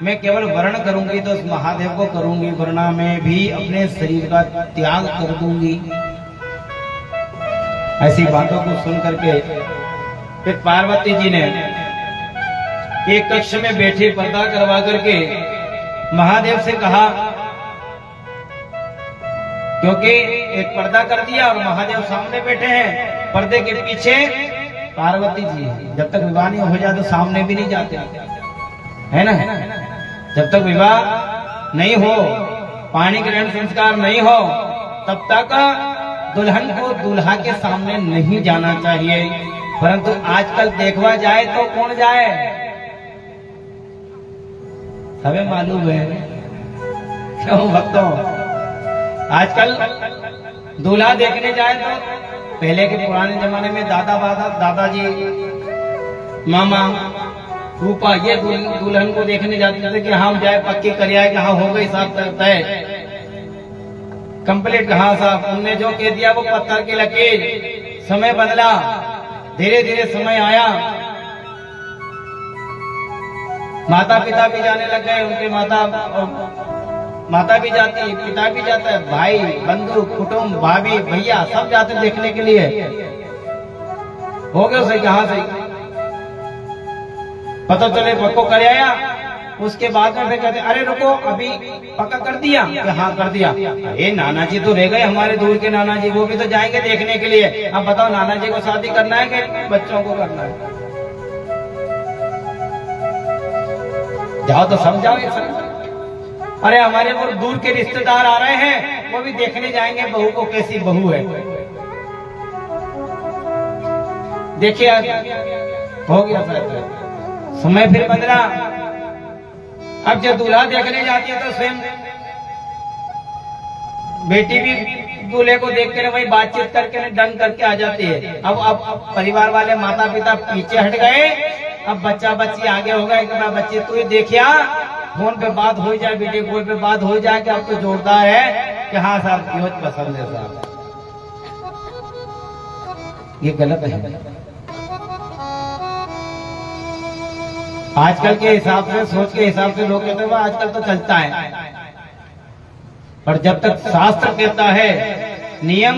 मैं केवल वर्ण करूंगी तो उस महादेव को करूंगी, वरना मैं भी अपने शरीर का त्याग कर दूंगी। ऐसी बातों को सुन करके फिर पार्वती जी ने एक कक्ष में बैठे पर्दा करवा करके महादेव से कहा, क्योंकि एक पर्दा कर दिया और महादेव सामने बैठे हैं, पर्दे के पीछे पार्वती जी। जब तक विवाह नहीं हो जाए तो सामने भी नहीं जाते, है ना? जब तक विवाह नहीं हो, पाणी ग्रहण संस्कार नहीं हो, तब तक दुल्हन को दूल्हा के सामने नहीं जाना चाहिए। परंतु आजकल देखवा जाए तो कौन जाए, हमें मालूम है क्यों भक्तों। आजकल दूल्हा देखने जाए तो पहले के पुराने जमाने में दादाजी, मामा, फूफा ये दुल्हन को देखने जाते थे कि हम जाए पक्की कर आए, कहाँ हो गई साहब तय कंप्लीट, कहाँ साहब उनने जो कह दिया वो पत्थर की लकीर। समय बदला, धीरे धीरे समय आया, माता पिता भी जाने लग गए, उनके माता भी जाती है, पिता भी जाता है, भाई बंधु कुटुंब भाभी भैया सब जाते देखने के लिए। हो गया सही, कहाँ सही पता चले पक्को कर आया। उसके बाद में फिर कहते अरे रुको अभी पक्का कर दिया, हाँ कर दिया। अरे नाना जी तो रह गए हमारे दूर के नाना जी, वो भी तो जाएंगे देखने के लिए। अब बताओ नाना जी को शादी करना है कि बच्चों को करना है? जाओ तो समझाओ एक साथ। अरे हमारे वो दूर के रिश्तेदार आ रहे हैं, वो भी देखने जाएंगे बहू को, कैसी बहू है। देखिए हो गया समय फिर बदला। अब जब दूल्हा देखने जाती है तो स्वयं बेटी भी दूल्हे को देख कर वही बातचीत करके डंग करके आ जाती है। अब परिवार वाले माता पिता पीछे हट गए, अब बच्चा बच्ची आगे हो गए कि मैं बच्ची तू ही देखिया फोन पे बात हो जाए, वीडियो कॉल पे बात हो जाए कि आपको जोड़दार है कि हाँ साहब योज पसंद है साहब, ये गलत है। आजकल के हिसाब से, सोच के हिसाब से लोग कहते हैं वह आजकल तो चलता है, पर जब तक शास्त्र कहता है, नियम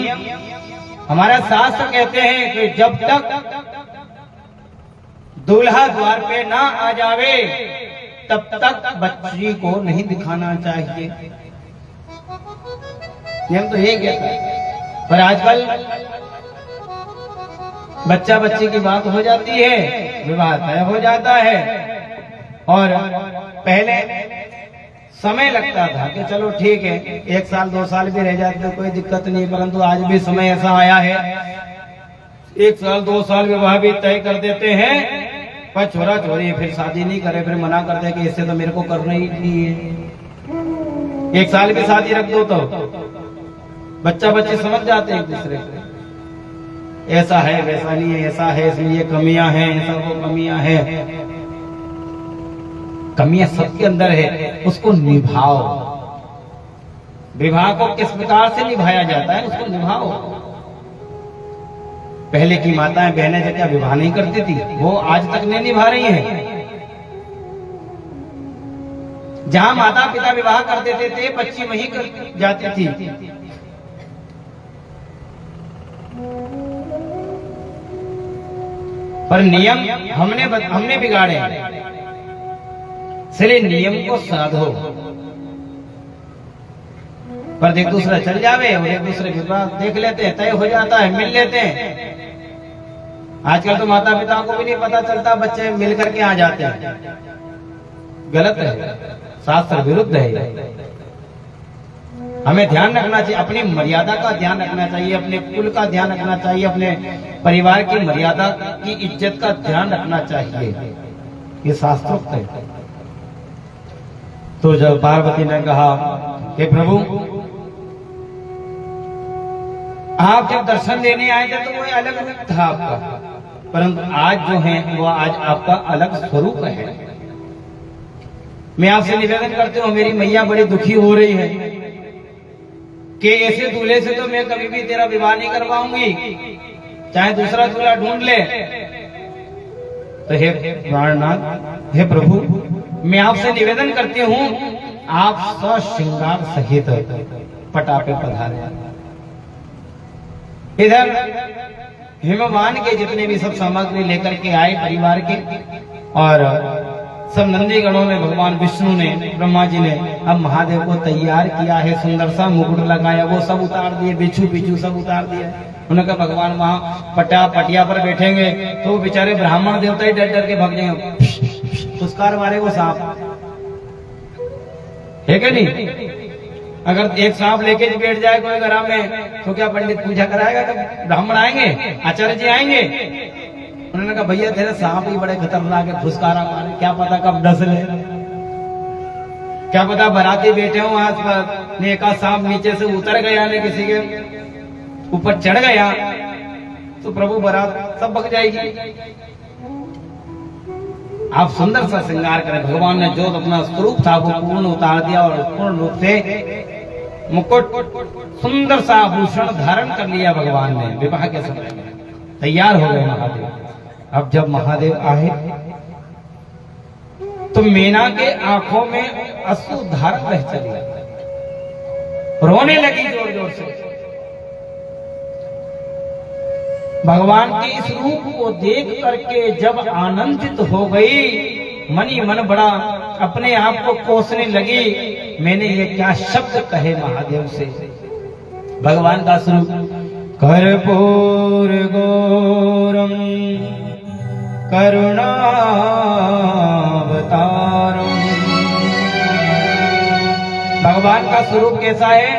हमारा शास्त्र कहते हैं कि जब तक दूल्हा द्वार पे ना आ जावे तब तक बच्ची को नहीं दिखाना चाहिए। नियम तो यही कहता है, पर आजकल बच्चा बच्ची की बात हो जाती है, विवाह तय हो जाता है, और पहले समय लगता था कि चलो ठीक है 1 साल 2 साल भी रह जाते कोई दिक्कत नहीं, परंतु आज भी समय ऐसा आया है 1 साल 2 साल विवाह भी तय कर देते हैं, पर छोरा छोरी फिर शादी नहीं करे, फिर मना करते कि इससे तो मेरे को करना ही नहीं है। 1 साल भी शादी रख दो तो बच्चा बच्चे समझ जाते हैं एक दूसरे को, ऐसा है वैसा नहीं है, ऐसा है इसमें ये कमियां हैं, ऐसा वो कमियां हैं। कमियां सबके अंदर है, उसको निभाओ। विवाह को किस प्रकार से निभाया जाता है उसको निभाओ। पहले की माताएं बहनें जब क्या विवाह नहीं करती थी, वो आज तक नहीं निभा रही हैं। जहां माता पिता विवाह कर देते थे बच्ची वहीं कर जाती थी। पर नियम हमने बिगाड़े, इसलिए नियम को साधो। पर एक दूसरा चल जावे और एक दूसरे विवाह देख लेते हैं, तय हो जाता है, मिल लेते हैं। आजकल तो माता पिता को भी नहीं पता चलता, बच्चे मिल करके आ जाते हैं। गलत है, शास्त्र विरुद्ध है। हमें ध्यान रखना चाहिए, अपनी मर्यादा का ध्यान रखना चाहिए, अपने कुल का ध्यान रखना चाहिए, अपने परिवार की मर्यादा की इज्जत का ध्यान रखना चाहिए। ये शास्त्रोक्त है। तो जब पार्वती ने कहा कि प्रभु आप जब दर्शन देने आए थे तो वो अलग रूप था आपका, परंतु आज जो है वो आज आपका अलग स्वरूप है। मैं आपसे निवेदन करती हूँ, मेरी मैया बड़ी दुखी हो रही है कि ऐसे दूल्हे से तो मैं कभी भी तेरा विवाह नहीं करवाऊंगी, चाहे दूसरा दूल्हा ढूंढ ले। तो हे प्राणनाथ, हे प्रभु, मैं आपसे निवेदन करती हूँ आप सश्रृंगार सहित पटापे पधारे। इधर हिमवान के जितने भी सब सामग्री लेकर के आए परिवार के, और सब नंदी गणों में भगवान विष्णु ने, ब्रह्मा जी ने अब महादेव को तैयार किया है, सुंदर सा मुकुट लगाया, वो सब उतार दिए, बिच्छू बिच्छू सब उतार दिया। उन्होंने कहा भगवान वहां पटिया पर बैठेंगे तो बेचारे ब्राह्मण देवता ही डर डर के भाग जाएंगे, पुरस्कार मारे वो सांप है क्या नहीं। अगर एक सांप लेके बैठ जाए कोई घर में तो क्या पंडित पूजा कराएगा, कब ब्राह्मण आएंगे, आचार्य जी आएंगे। उन्होंने कहा भैया तेरे सांप ही बड़े खतरनाक है, फुसकारा मारे, क्या पता कब डस ले, क्या पता बराती बैठे हो आसपास ने एक सांप नीचे से उतर गया, ने किसी के ऊपर चढ़ गया तो प्रभु बारात सब भग जाएगी। आप सुंदर सा श्रृंगार करें। भगवान ने जो अपना स्वरूप था वो पूर्ण उतार दिया और पूर्ण रूप से मुकुट सुंदर सा आभूषण धारण कर लिया भगवान ने। विवाह के समय तैयार हो गए महादेव। अब जब महादेव आए तो मीना के आंखों में अश्रुधारा बह चली, रोने लगी जोर जोर से। भगवान के इस रूप को देख करके जब आनंदित हो गई, मन ही मन बड़ा अपने आप को कोसने लगी, मैंने ये क्या शब्द कहे महादेव से। भगवान का स्वरूप कर्पूर गौरम करुणावतारम, भगवान का स्वरूप कैसा है?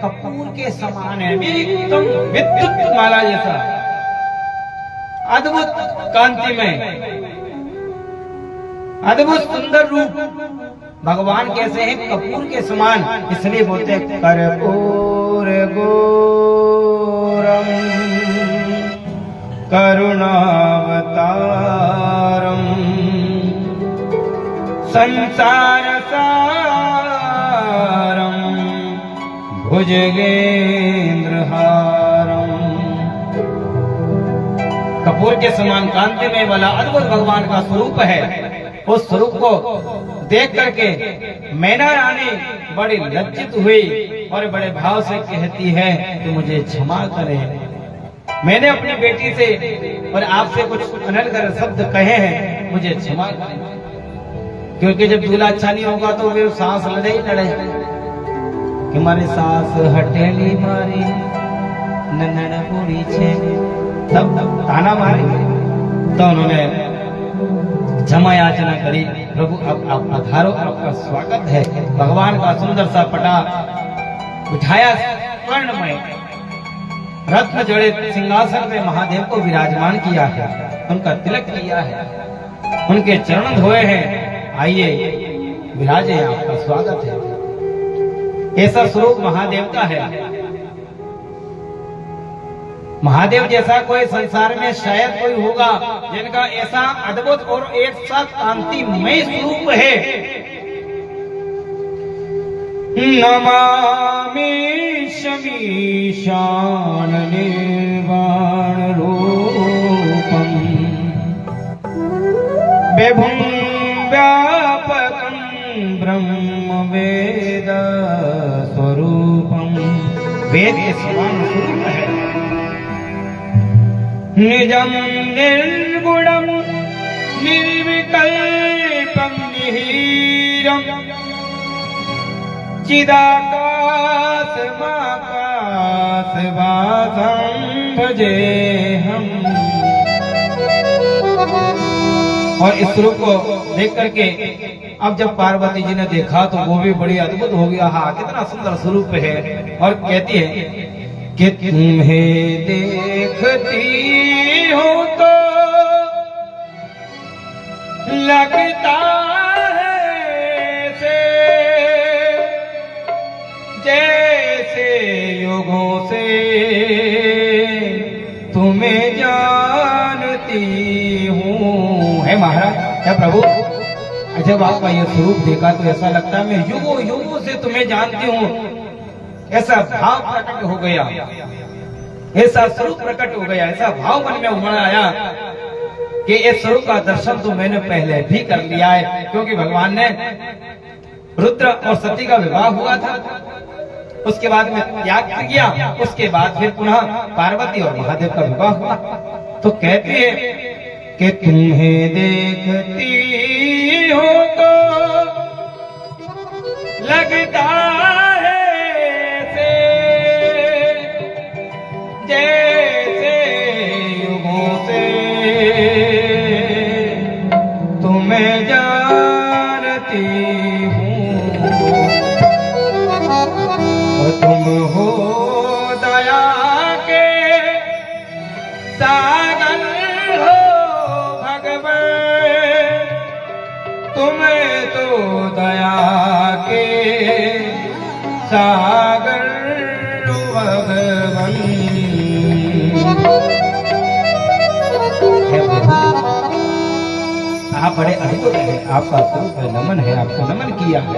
कपूर के समान है, एकदम विद्युत माला जैसा, अद्भुत कांति में, अद्भुत सुंदर रूप। भगवान कैसे हैं? कपूर के समान, इसलिए बोलते हैं कर्पूर गौरम करुणावतारम संसार भुजगेंद्रहारम। कपूर के समान कांतिमय वाला अद्भुत भगवान का स्वरूप है। उस स्वरूप को देख करके मैना रानी बड़ी लज्जित हुई और बड़े भाव से कहती है कि मुझे क्षमा करें, मैंने अपनी बेटी से और आपसे कुछ अनर्गल शब्द कहे हैं, मुझे क्षमा करें। क्योंकि जब दूल्हा अच्छा नहीं होगा तो वे सांस लड़े ही लड़े कि मारी सांस हटेली मारी नन्नड़ पूरी छे, तब ताना मारे। तो उन्होंने क्षमा याचना करी, प्रभु अब आप पधारो, आपका स्वागत है। भगवान का सुंदर सा पटा बिठाया, स्वर्णमय रत्न जड़ित सिंहासन पे महादेव को विराजमान किया है, उनका तिलक किया है, उनके चरण धोए हैं। आइए विराजे, आपका स्वागत है। ऐसा स्वरूप महादेव का है। महादेव जैसा कोई संसार में शायद कोई होगा जिनका ऐसा अद्भुत और एक सा कांतिमय स्वरूप है। नमामि शमीशान निर्वाण रूपम विभुं व्यापकं ब्रह्म वेद स्वरूपम। वेद के समान स्वरूप है। निजं निर्गुणं निर्विकल्पं निहीरं चिदाकाशमाकाशवासं भजेऽहम्। और इस रूप को देख करके अब जब पार्वती जी ने देखा तो वो भी बड़ी अद्भुत हो गया। हाँ, कितना सुंदर स्वरूप है। और कहती है कि तुम्हें देखती हो तो लगता है से जैसे युगों से तुम्हें जानती हूँ। है महाराज, क्या प्रभु, जब आपका यह स्वरूप देखा तो ऐसा लगता है मैं युगों युगों से तुम्हें जानती हूँ। ऐसा भाव प्रकट हो गया, ऐसा स्वरूप प्रकट हो गया, ऐसा भाव मन में उमड़ आया कि इस स्वरूप का दर्शन तो मैंने पहले भी कर लिया है। क्योंकि भगवान ने रुद्र और सती का विवाह हुआ था, उसके बाद में त्याग किया, उसके बाद फिर पुनः पार्वती और महादेव का विवाह हुआ। तो कहते हैं कि तुम्हें देखती हो तो लगता है जैसे युगों से तुम्हें जानती हूँ। तुम हो दया के सागर हो भगवान, तुम्हें तो दया के सागर भगवान। आप बड़े अद्भुत हैं, आपका स्वरूप है, नमन है, आपको नमन किया है।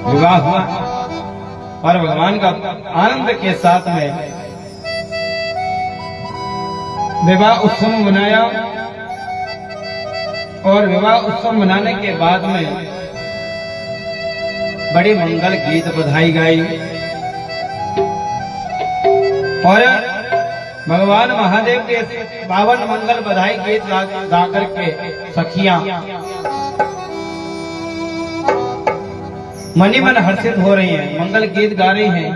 विवाह हुआ और भगवान का आनंद के साथ में विवाह उत्सव मनाया। और विवाह उत्सव मनाने के बाद में बड़े मंगल गीत बधाई गाई और भगवान महादेव के पावन मंगल बधाई गीत गा करके सखियां मनी मन हर्षित हो रही हैं, मंगल गीत गा रही हैं।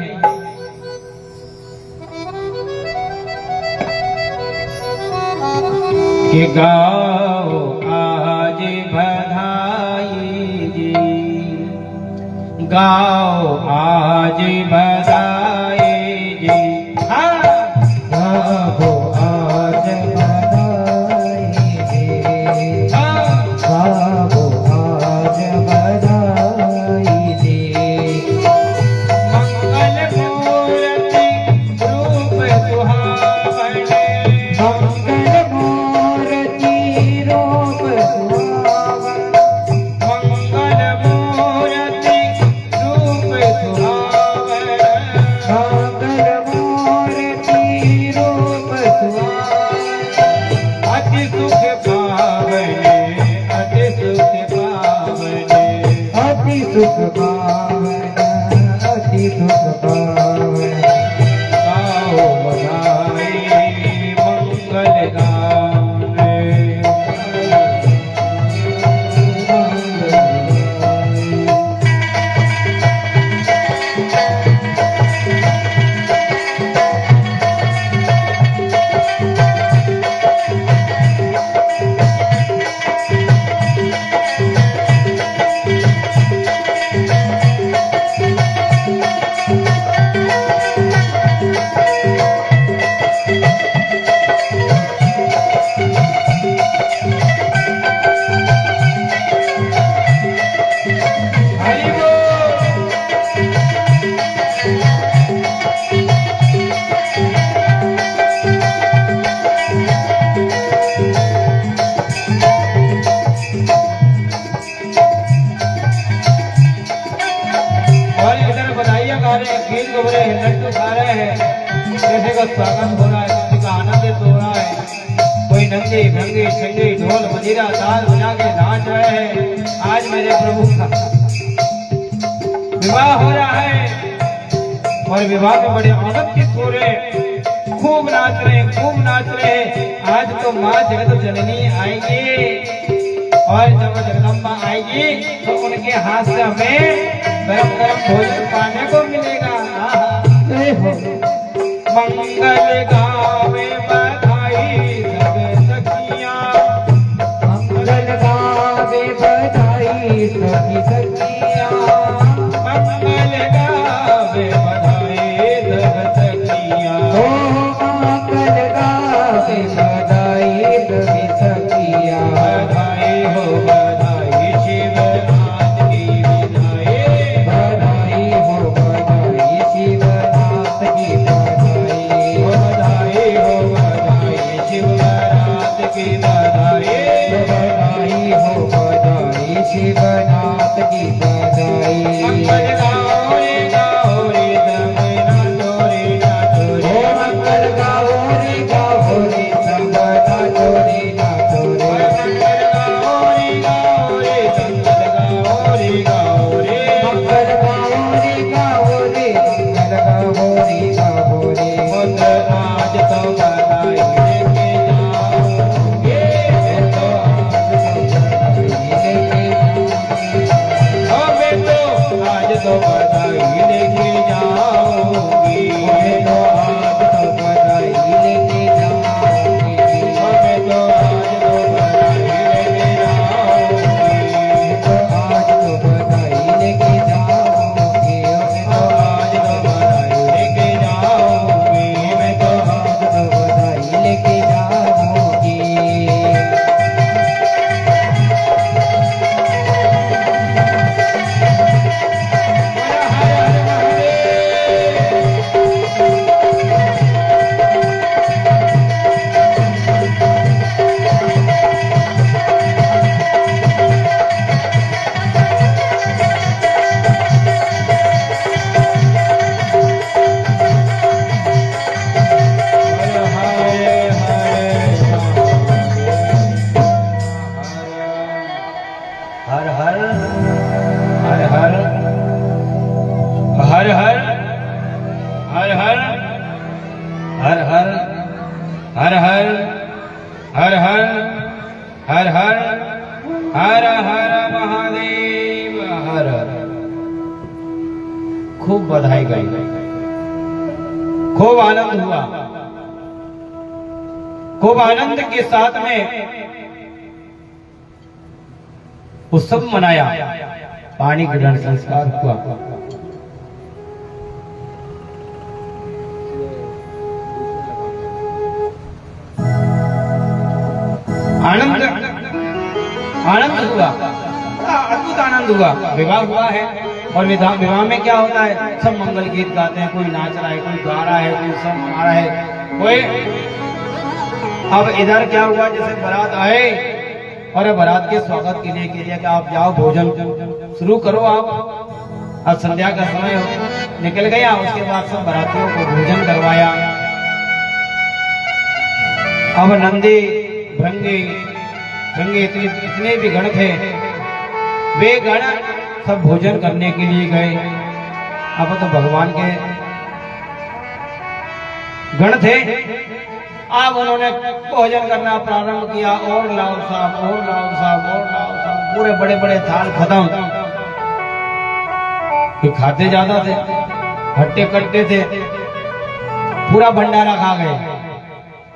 कि गाओ आज बधाई जी, गाओ आज बधाई जी। हाँ, गाओ आज बधाई जी, गाओ आज बधाई जी। मंगल मूर्ति रूप सुहावने, मंगल मूर्ति रूप पावन अति दुख पावन गाओ बधाई मंगल गाने गीत गा रहे हैं, लड्डू खा रहे हैं, किसी का स्वागत हो रहा है, किसी का आनंदित हो रहा है, कोई नंदी भंगी छंगी ढोल मजीरा ताल बजा के नाच रहे हैं। आज मेरे प्रभु का विवाह हो रहा है और विवाह में बड़े आनंदित हो रहे, खूब नाच रहे, खूब नाच रहे। आज तो माँ जगत जननी आएगी और जब जगदम्बा आएगी तो उनके हाथ से हमें गरम गरम भोजन पाने को मिलेगा। मंगल गावे बधाई सब सखियां, मंगल गावे बधाई सभी सखियां, मंगल गावे बधाई सब सखियां, ओ मंगल गावे बधाई सभी सखियां। बधाई हो बधाई शिवनाथ की विदाई, बधाई हो बधाई शिवनाथ की बधाई, बधाई हो बधाई शिवनाथ की बधाई, बधाई हो बधाई शिवनाथ की बधाई। मंगल गाओ रे दमना चोरी नाचो ओ रे, मंगल गाओ रे संग नाचो रे नाचो रे। मंगल गाओ रे संगत गाओ रे गाओ रे, मंगल गाओ रे मंगल गाओ रे। खुद आज तो बधाई लेके जाओगे, तो हमें तो आज तो बधाई लेके जाओगी, हमें तो आज तो बधाई लेके जाओगी, हमें तो आज तो बधाई लेके जाओगी, तो आज तो बधाई लेके जाओगी, आज तो बधाई लेके जाओगी, मैं तो आज तो बधाई लेके जाओगी। हर हर महादेव। हर हर हर हर हर हर हर हर हर हर हर हर हर हर हर हर हर हर महादेव हर। खूब बधाई गई, खूब आनंद हुआ, खूब आनंद के साथ में उत्सव मनाया, पानी ग्रहण संस्कार हुआ। आनंद आनंद हुआ, बड़ा अद्भुत आनंद हुआ। विवाह हुआ है और विवाह में क्या होता है, सब मंगल गीत गाते हैं, कोई नाच रहा है, कोई गा रहा है, कोई उत्सव मना रहा है, कोई। अब इधर क्या हुआ, जैसे बारात आए और बारात के स्वागत के लिए कि आप जाओ, भोजन शुरू करो आप। अब संध्या का समय निकल गया, उसके बाद सब बारातियों को भोजन करवाया। अब नंदी भृंगी इतने भी गण थे, वे गण सब भोजन करने के लिए गए। अब तो भगवान के गण थे, अब उन्होंने भोजन करना प्रारंभ किया। और लाओ साहब, और लाओ साहब, और लाओ साहब, पूरे बड़े बड़े थाल खत्म। खाते ज्यादा थे, हट्टे कट्टे थे, पूरा भंडारा खा गए,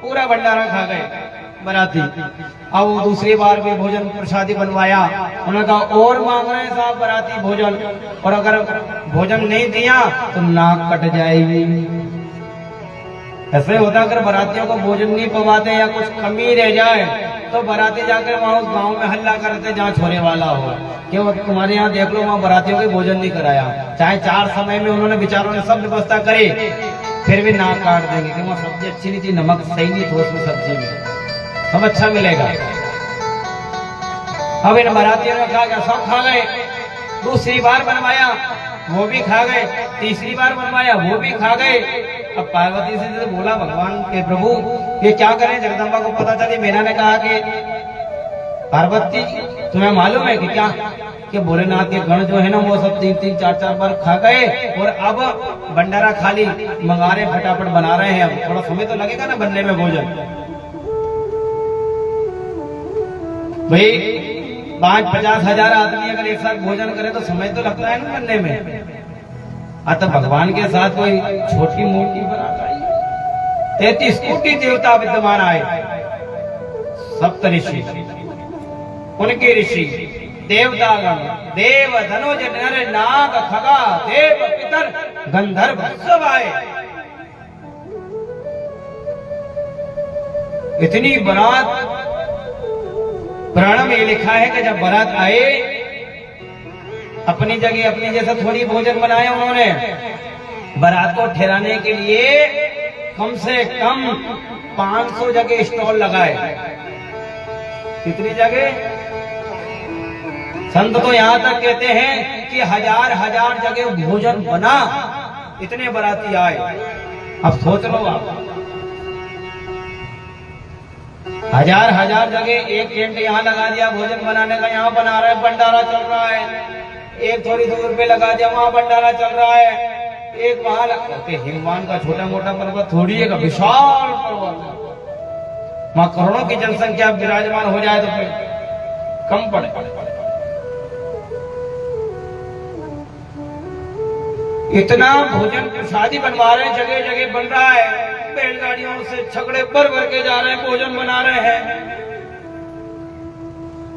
पूरा भंडारा खा गए बराती। अब वो दूसरी बार भी भोजन प्रसादी बनवाया। उन्होंने कहा और मांग रहे हैं साहब बराती भोजन, और अगर भोजन नहीं दिया तो नाक कट जाएगी। ऐसे होता अगर बरातियों को भोजन नहीं पवाते या कुछ कमी रह जाए तो बराती जाकर वहां उस गांव में हल्ला करते जहाँ छोरे वाला हो कि वो तुम्हारे यहाँ देख लो वहां बरातियों को भोजन नहीं कराया। चाहे 4 समय में उन्होंने बेचारों ने सब व्यवस्था करी, फिर भी नाक काट देंगे कि वहां सब्जी अच्छी नहीं थी, नमक सही नहीं था उसमें सब्जी में, सब अच्छा मिलेगा। अब इन बरातियों ने कहा सब खा गए। दूसरी बार बनवाया, वो भी खा गए। तीसरी बार बनवाया, वो भी खा गए। अब पार्वती से बोला भगवान के प्रभु ये क्या करें। जगदम्बा को पता चली। मीना ने कहा कि पार्वती तुम्हें मालूम है कि क्या कि भोलेनाथ के गण जो है ना वो सब 3-3, 4-4 बार खा गए और अब भंडारा खाली मंगा रहे, फटाफट बना रहे हैं। अब थोड़ा समय तो लगेगा ना बनने में भोजन। भाई 5-50 हजार आदमी अगर एक साथ भोजन करे तो समय तो लगता है ना बनने में। अतः भगवान के साथ कोई छोटी मोटी बात आई। 33 कोटि देवता विद्यमान आए, सप्त ऋषि, उनके ऋषि, देवतागण, देव, धनुज, नर, नाग, खगा, देव, पितर, गंधर्व सब आए। इतनी बारात, पुराण में लिखा है कि जब बारात आए अपनी जगह अपनी जैसा थोड़ी भोजन बनाया उन्होंने। बारात को ठहराने के लिए कम से कम 500 जगह स्टॉल लगाए। कितनी जगह? संत तो यहां तक कहते हैं कि हजार जगह भोजन बना, इतने बाराती आए। अब सोच लो आप, हजार जगह एक टेंट यहाँ लगा दिया भोजन बनाने का, यहाँ बना रहे, भंडारा चल रहा है। एक थोड़ी दूर पे लगा दिया, वहां भंडारा चल रहा है। एक वहां हिमवान का छोटा मोटा पर्वत थोड़ी है, विशाल पर्वत, वहां करोड़ों की जनसंख्या विराजमान हो जाए तो फिर कम पड़े। इतना भोजन प्रसादी बनवा रहे हैं, जगह जगह बन रहा है। बैलगाड़ियों से छकड़े भर के जा रहे हैं, भोजन बना रहे हैं।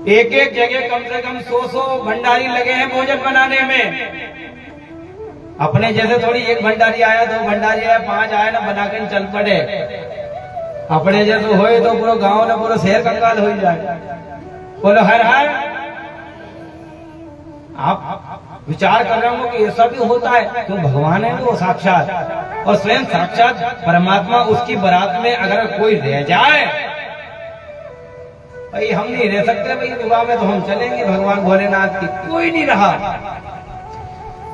एक जगह कम से कम 100 भंडारी लगे हैं भोजन बनाने में। अपने जैसे थोड़ी एक भंडारी आया, 2 भंडारी आया, 5 आया ना बना के चल पड़े। अपने जैसे होए तो पूरा गांव ना पूरा शहर कंगाल हो जाए। बोलो हर हर। आप विचार कर रहे हो कि ऐसा भी होता है, क्यों? भगवान है वो साक्षात, और स्वयं साक्षात परमात्मा उसकी बारात में अगर कोई रह जाए, भाई हम नहीं रह सकते, भाई विवाह में तो हम चलेंगे भगवान भोलेनाथ की। कोई नहीं रहा।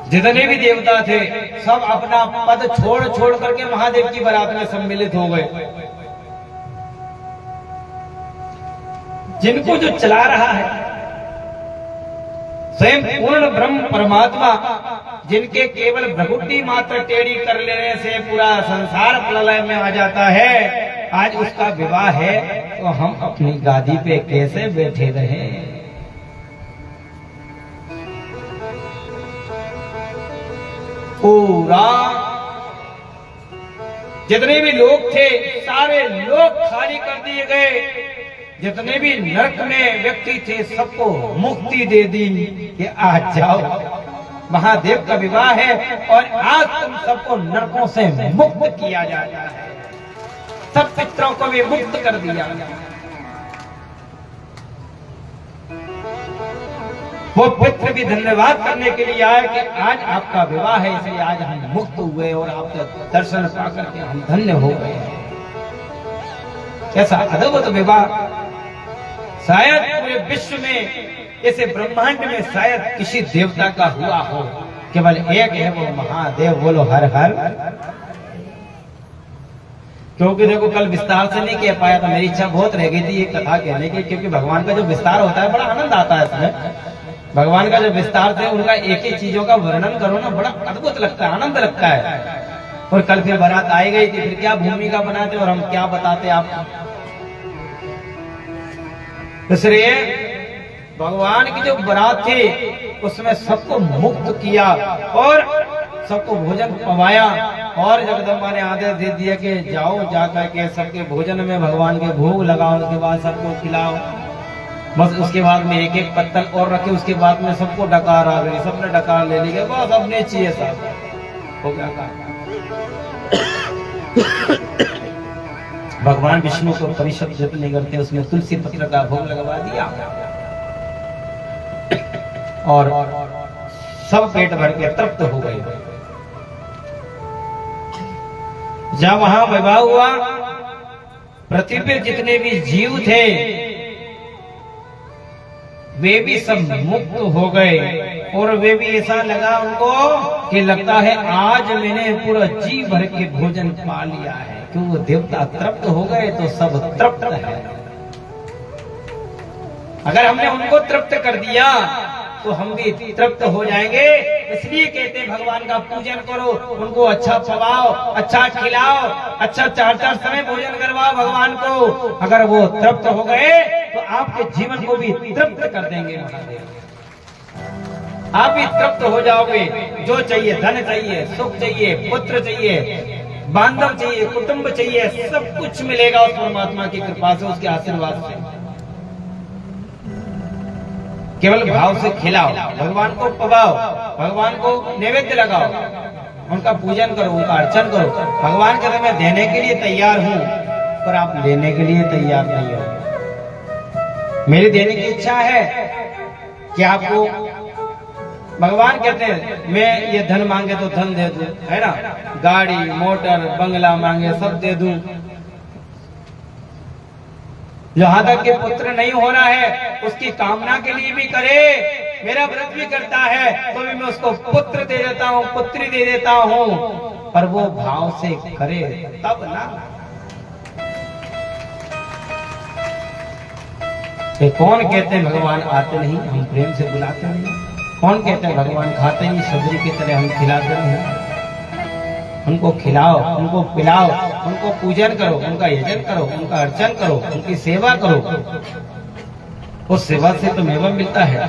जितने भी देवता थे सब अपना पद छोड़ करके महादेव की बारात में सम्मिलित हो गए। जिनको जो चला रहा है स्वयं पूर्ण ब्रह्म परमात्मा, जिनके केवल भ्रगुटी मात्र टेढ़ी कर लेने से पूरा संसार प्रलय में आ जाता है, आज उसका विवाह है तो हम अपनी गादी पे कैसे बैठे रहे? पूरा जितने भी लोग थे सारे लोग खाली कर दिए गए। जितने भी नरक में व्यक्ति थे सबको मुक्ति दे दी कि आज जाओ, महादेव का विवाह है और आज तुम सबको नरकों से मुक्त किया जाता है। सब पितरों को भी मुक्त कर दिया। वो पित्र भी धन्यवाद करने के लिए आए कि आज आपका विवाह है, इसलिए आज हम मुक्त हुए और आपके दर्शन पाकर के हम धन्य हो गए। कैसा अद्भुत विवाह! शायद पूरे विश्व में, ऐसे ब्रह्मांड में शायद किसी देवता का हुआ हो, केवल एक है वो महादेव। बोलो हर हर। क्योंकि देखो कल विस्तार से नहीं कह पाया था, मेरी इच्छा बहुत रह गई थी ये कथा कहने की, क्योंकि भगवान का जो विस्तार होता है बड़ा आनंद आता है इसमें। भगवान का जो विस्तार से उनका एक एक चीजों का वर्णन करो ना, बड़ा अद्भुत लगता है, आनंद लगता है। और कल फिर बारात आई गई थी, फिर क्या भूमिका बनाते और हम क्या बताते आपको। इसलिए भगवान की जो बारात थी उसमें सबको मुक्त किया और सबको भोजन पवाया, और जगदम्बा ने आदेश दे दिया कि जाओ जाकर के सबके भोजन में भगवान के भोग लगाओ, उसके बाद सबको खिलाओ। बस उसके बाद में एक एक पत्तल और रखे, उसके बाद में सबको डकार आ गई, सबने डकार ले ली, बस अपने चाहिए साहब हो गया काम। भगवान विष्णु को परिषद जितने करते उसमें तुलसी पत्र का भोग लगवा दिया और सब पेट भर के तृप्त हो गए। जब वहां विवाह हुआ, पृथ्वी पे जितने भी जीव थे वे भी सब मुक्त हो गए, और वे भी ऐसा लगा उनको कि लगता है आज मैंने पूरा जी भर के भोजन पा लिया है, क्योंकि देवता तृप्त हो गए तो सब तृप्त है। अगर हमने उनको तृप्त कर दिया तो हम भी तृप्त हो जाएंगे। इसलिए कहते हैं भगवान का पूजन करो, उनको अच्छा पवाओ, अच्छा खिलाओ, अच्छा 4-4 समय भोजन करवाओ भगवान को। अगर वो तृप्त हो गए तो आपके जीवन को भी तृप्त कर देंगे महादेव, आप भी तृप्त हो जाओगे। जो चाहिए, धन चाहिए, सुख चाहिए, पुत्र चाहिए, बांधव चाहिए, कुटुंब चाहिए, सब कुछ मिलेगा उस परमात्मा की कृपा से, उसके आशीर्वाद से। केवल भाव से खिलाओ, भगवान को पवाओ, भगवान को नैवेद्य लगाओ, उनका पूजन करो, उनका अर्चन करो। भगवान कहते मैं देने के लिए तैयार हूं, पर आप लेने के लिए तैयार नहीं हो। मेरी देने की इच्छा है कि आपको, भगवान कहते हैं मैं ये धन मांगे तो धन दे दूं, है ना, गाड़ी मोटर बंगला मांगे सब दे दूं। जहां तक के पुत्र नहीं होना है उसकी कामना के लिए भी करे, मेरा व्रत भी करता है तो भी मैं उसको पुत्र दे देता हूँ, पुत्री दे देता हूँ, पर वो भाव से करे तब ना। ये कौन कहते हैं भगवान आते नहीं, हम प्रेम से बुलाते नहीं। कौन कहते हैं भगवान खाते नहीं, सब्जी की तरह हम खिलाते नहीं। उनको खिलाओ, उनको पिलाओ, उनको पूजन करो, उनका यजन करो, उनका अर्चन करो, उनकी सेवा करो। उस सेवा से तो मेवा मिलता है।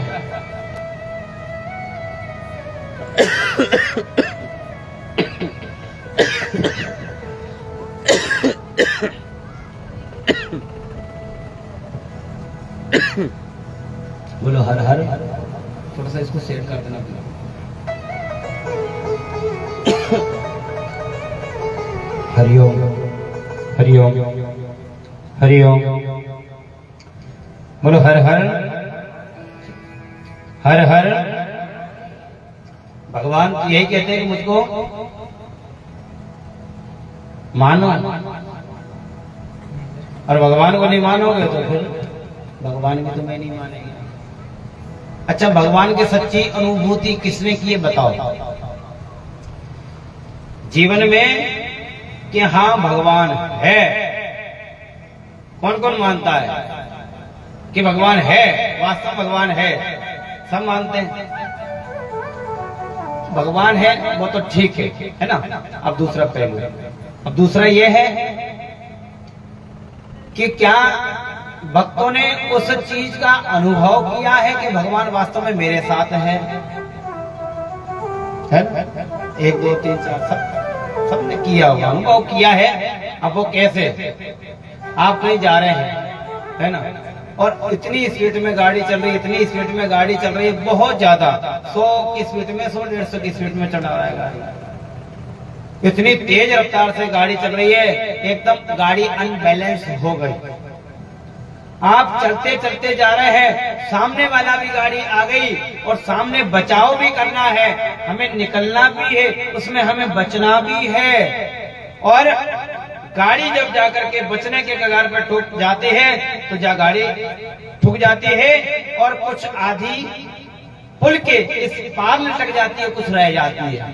बोलो हर हर। थोड़ा सा इसको सेट कर देना। हरिओम हरिओम हरिओम। बोलो हर हर हर हर। भगवान यही कहते हैं कि मुझको मानो, और भगवान को नहीं मानोगे तो फिर भगवान भी तुम्हें नहीं मानेंगे। अच्छा, भगवान की सच्ची अनुभूति किसने की है बताओ जीवन में कि हाँ भगवान है। कौन कौन मानता है कि भगवान है, वास्तव भगवान है? सब मानते हैं भगवान है, वो तो ठीक है ना। अब दूसरा पहलू, अब दूसरा ये है कि क्या भक्तों ने उस चीज का अनुभव किया है कि भगवान वास्तव में मेरे साथ है? 1 2 3 4 सबने किया होगा, अनुभव किया है। अब वो कैसे? आप कहीं जा रहे हैं, है ना, और इतनी स्पीड में गाड़ी चल रही है, इतनी स्पीड में गाड़ी चल रही है, बहुत ज्यादा, 100 की स्पीड में, 100-150 की स्पीड में चला रहा है गाड़ी। इतनी तेज रफ्तार से गाड़ी चल रही है, एकदम गाड़ी अनबैलेंस हो गई। आप चलते चलते जा रहे हैं, सामने वाला भी गाड़ी आ गई और सामने बचाव भी करना है, हमें निकलना भी है, उसमें हमें बचना भी है। और गाड़ी जब जाकर के बचने के कगार पर ठुक जाते हैं तो गाड़ी ठुक जाती है और कुछ आधी पुल के इस पार लटक जाती है, कुछ रह जाती है।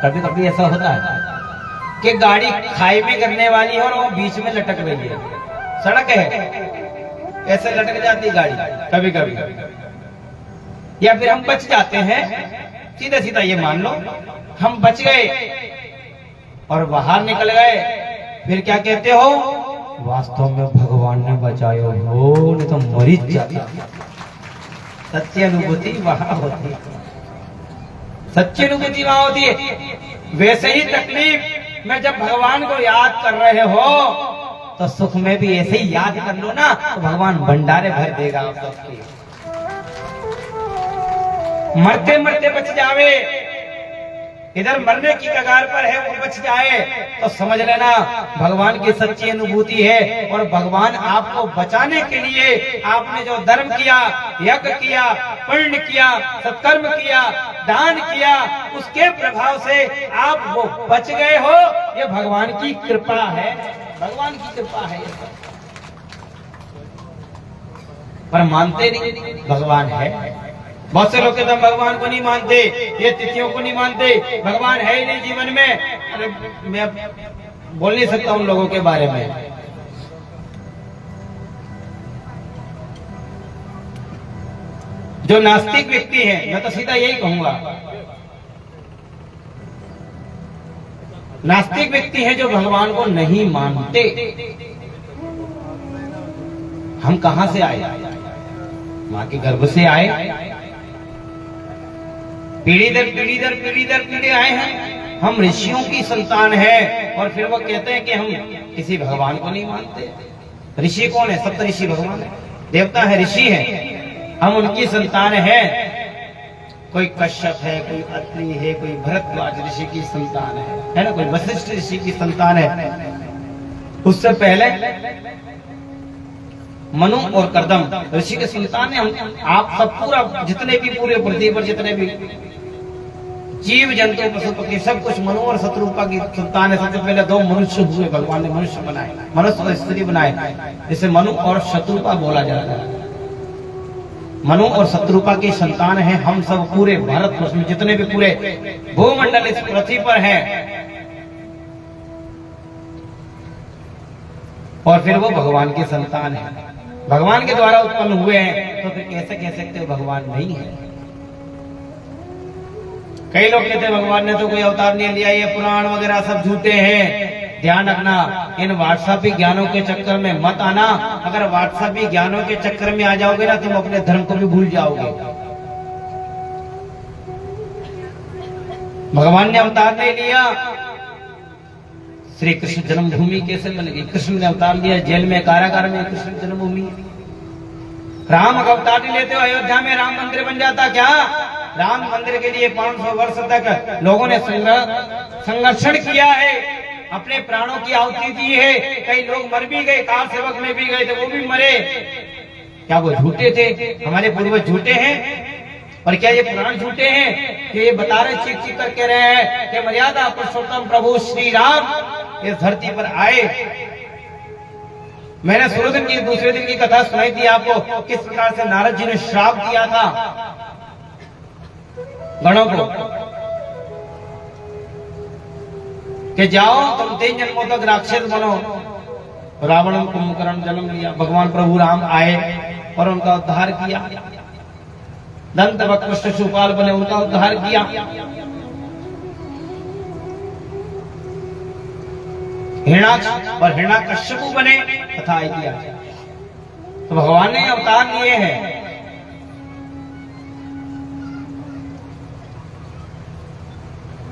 कभी कभी ऐसा होता है कि गाड़ी खाई में करने वाली है और वो बीच में लटक रही है, सड़क है, ऐसे लटक जाती है गाड़ी कभी कभी। या फिर हम बच जाते हैं, सीधा सीधा ये मान लो हम बच गए और बाहर निकल गए, फिर क्या कहते हो? वास्तव में भगवान ने बचाया हो, नहीं तो मरी जाता। सच्ची अनुभूति वहां होती है, सच्ची अनुभूति वहां होती है। वैसे ही तकलीफ में जब भगवान को याद कर रहे हो तो सुख में भी ऐसे ही याद कर लो ना, तो भगवान भंडारे भर देगा आप सबके। मरते मरते बच जावे, इधर मरने की कगार पर है वो बच जाए, तो समझ लेना भगवान की सच्ची अनुभूति है। और भगवान आपको बचाने के लिए आपने जो धर्म किया, यज्ञ किया, पुण्य किया, सत्कर्म किया, दान किया, उसके प्रभाव से आप वो बच गए हो। ये भगवान की कृपा है, भगवान की कृपा है। पर मानते नहीं, भगवान है। बहुत से लोग कहते हैं भगवान को नहीं मानते, ये तिथियों को नहीं मानते, भगवान है ही नहीं जीवन में। अरे मैं बोल नहीं सकता उन लोगों के बारे में। जो नास्तिक व्यक्ति हैं, मैं तो सीधा यही कहूंगा, नास्तिक व्यक्ति हैं जो भगवान को नहीं मानते। हम कहां से आए? मां के गर्भ से आए, पीढ़ी दर पीढ़ी दर पीढ़ी दर पीढ़ी आए हैं। हम ऋषियों की संतान है, और फिर वो कहते हैं कि हम किसी भगवान को नहीं मानते। ऋषि कौन है? सप्त ऋषि भगवान है, देवता है, ऋषि है, हम उनकी संतान है। कोई कश्यप है, कोई अत्रि है, कोई भरद्वाज ऋषि की संतान है ना, कोई वशिष्ठ ऋषि की संतान है। उससे पहले मनु और कर्दम ऋषि के संतान है। हम आप सब पूरा जितने भी पूरे पृथ्वी पर जितने भी जीव जंतु पशु पक्षी सब कुछ मनु और शत्रुपा की संतान है। सबसे पहले दो मनुष्य हुए, भगवान ने मनुष्य बनाए, मनुष्य और स्त्री बनाए। इसे मनु और शत्रुपा बोला जाता है। मनु और शत्रुपा की संतान है हम सब पूरे भारतवर्ष में जितने भी पूरे भूमंडल इस पृथ्वी पर है। और फिर वो भगवान की संतान है, भगवान के द्वारा उत्पन्न हुए हैं। तो फिर कैसे कह सकते हो भगवान नहीं है? कई लोग कहते हैं भगवान ने तो कोई अवतार नहीं लिया, ये पुराण वगैरह सब झूठे हैं। ध्यान रखना, इन व्हाट्सएपी ज्ञानों के चक्कर में मत आना। अगर व्हाट्सएपी ज्ञानों के चक्कर में आ जाओगे ना, तुम अपने धर्म को भी भूल जाओगे। भगवान ने अवतार नहीं लिया। श्री कृष्ण जन्मभूमि कैसे बनेगी? कृष्ण ने अवतार लिया, जेल में, कारागार में कृष्ण जन्मभूमि। राम अवतार नहीं लेते हो, अयोध्या में राम मंदिर बन जाता क्या? राम मंदिर के लिए 500 वर्ष तक लोगों ने संघर्षण किया है, अपने प्राणों की आहुति दी है। कई लोग मर भी गए, कार सेवक में भी गए थे, वो भी मरे। क्या वो झूठे थे? हमारे पूर्वज झूठे हैं? और क्या ये पुराण झूठे हैं कि ये बता रहे, चीख चीख करके रहे हैं कि मर्यादा पुरुषोत्तम प्रभु श्री राम इस धरती पर आए? मैंने सूर्यदिन की दूसरे दिन की कथा सुनाई थी आपको, किस प्रकार से नारद जी ने श्राप दिया था गणों को कि जाओ तुम 3 जन्मों तक राक्षस बनो। रावण कुंभकर्ण जन्म लिया, भगवान प्रभु राम आए और उनका उद्धार किया। दंत वक्र शिशुपाल बने, उनका उद्धार किया। हिरणाक्ष और हिरण्यकश्यप बने तथा किया। तो भगवान ने अवतार लिए हैं।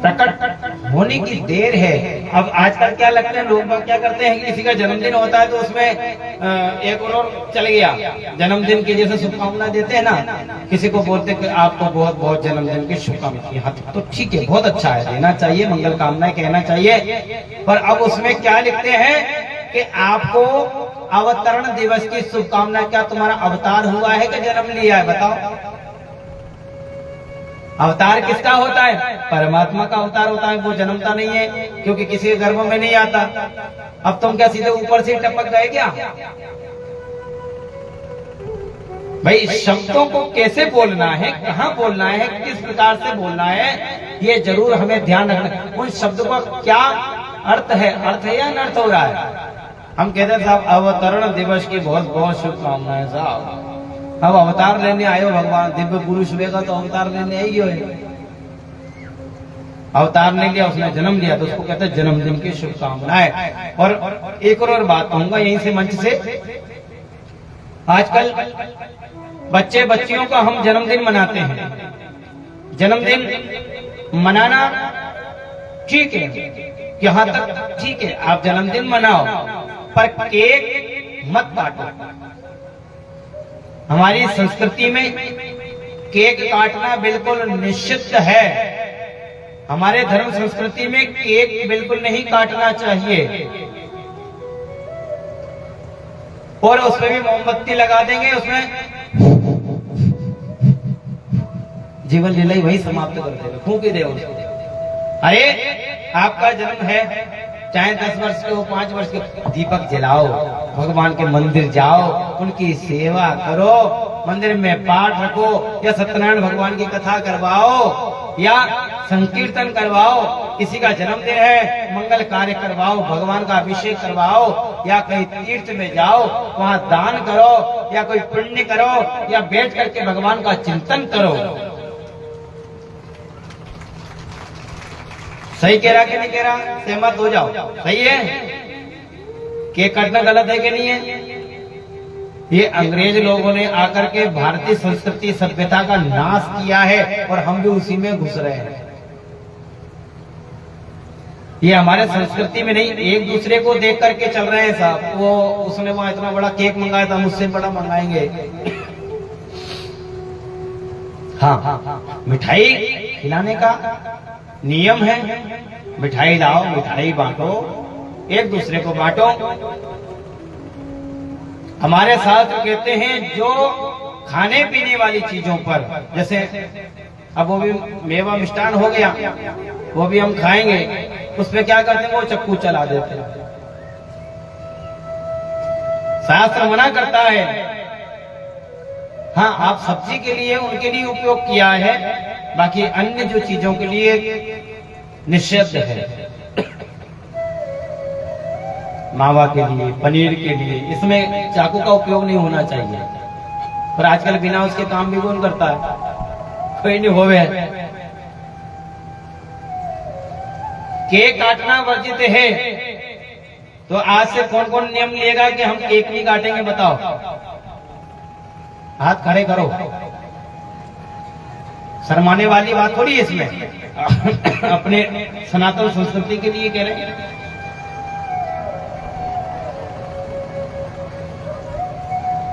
प्रकट होने की देर है। अब आजकल क्या लगता है, लोग क्या करते हैं कि किसी का जन्मदिन होता है तो उसमें एक और चल गया जन्मदिन की जैसे शुभकामना देते हैं ना, किसी को बोलते हैं कि आपको बहुत बहुत जन्मदिन की शुभकामनाएं। हाँ तो ठीक है, बहुत अच्छा है, देना चाहिए, मंगल कामनाएं कहना चाहिए। पर अब उसमें क्या लिखते हैं कि आपको अवतरण दिवस की शुभकामना। क्या तुम्हारा अवतार हुआ है कि जन्म लिया है? बताओ। अवतार किसका होता है? परमात्मा का अवतार होता है, वो जन्मता नहीं है क्योंकि किसी के गर्भ में नहीं आता। अब तुम क्या सीधे ऊपर से टपक गए क्या? भाई शब्दों को कैसे बोलना है, कहाँ बोलना है, किस प्रकार से बोलना है, ये जरूर हमें ध्यान रखना। उन शब्दों का क्या अर्थ है, अर्थ है या अनर्थ हो रहा है? हम कहते हैं साहब अवतरण दिवस की बहुत बहुत शुभकामनाएं साहब, अब अवतार लेने आयो भगवान, दिव्य पुरुष हुएगा तो अवतार लेने आई है। अवतार नहीं लिया, उसने जन्म लिया, तो उसको कहते हैं जन्मदिन की शुभकामनाएं। और एक और बात कहूंगा यहीं से मंच से, आजकल बच्चे बच्चियों का हम जन्मदिन मनाते हैं। जन्मदिन मनाना ठीक है, यहां तक ठीक है, आप जन्मदिन मनाओ, पर केक मत काटो। हमारी संस्कृति में केक काटना बिल्कुल निषिद्ध है। हमारे धर्म संस्कृति में केक बिल्कुल नहीं काटना चाहिए। और उसमें भी मोमबत्ती लगा देंगे, उसमें जीवन लीला ही वही समाप्त कर देगा, फूंक ही देगा उसको। अरे आपका जन्म है, चाहे 10 वर्ष के हो, 5 वर्ष के, दीपक जलाओ, भगवान के मंदिर जाओ, उनकी सेवा करो, मंदिर में पाठ रखो, या सत्यनारायण भगवान की कथा करवाओ, या संकीर्तन करवाओ। किसी का जन्मदिन है, मंगल कार्य करवाओ, भगवान का अभिषेक करवाओ, या कहीं तीर्थ में जाओ, वहां दान करो, या कोई पुण्य करो, या बैठ करके भगवान का चिंतन करो। सही कह रहा कि नहीं कह रहा? सहमत हो जाओ, सही है? केक काटना गलत है कि नहीं है? ये अंग्रेज लोगों ने आकर के भारतीय संस्कृति सभ्यता का नाश किया है, और हम भी उसी में घुस रहे हैं। ये हमारे संस्कृति में नहीं, एक दूसरे को देख करके चल रहे हैं साहब। वो उसने वहां इतना बड़ा केक मंगाया था, मुझसे बड़ा मंगाएंगे। हाँ, मिठाई खिलाने का नियम है, मिठाई लाओ, मिठाई बांटो, एक दूसरे को बांटो। हमारे शास्त्र कहते हैं जो खाने पीने वाली चीजों पर, जैसे अब वो भी मेवा मिष्ठान हो गया, वो भी हम खाएंगे, उस पे क्या करते हैं, वो चक्कू चला देते हैं। शास्त्र मना करता है। हाँ, आप सब्जी के लिए उनके लिए उपयोग किया है, बाकी अन्य जो चीजों के लिए निषिद्ध है। मावा के लिए, पनीर के लिए, इसमें चाकू का उपयोग नहीं होना चाहिए। पर आजकल बिना उसके काम भी कौन करता है? कोई नहीं होवे। केक काटना वर्जित है, तो आज से कौन कौन नियम लिएगा कि हम केक नहीं काटेंगे? बताओ, हाथ खड़े करो। शर्माने वाली बात थोड़ी है इसमें। अपने सनातन संस्कृति के लिए कह रहे हैं।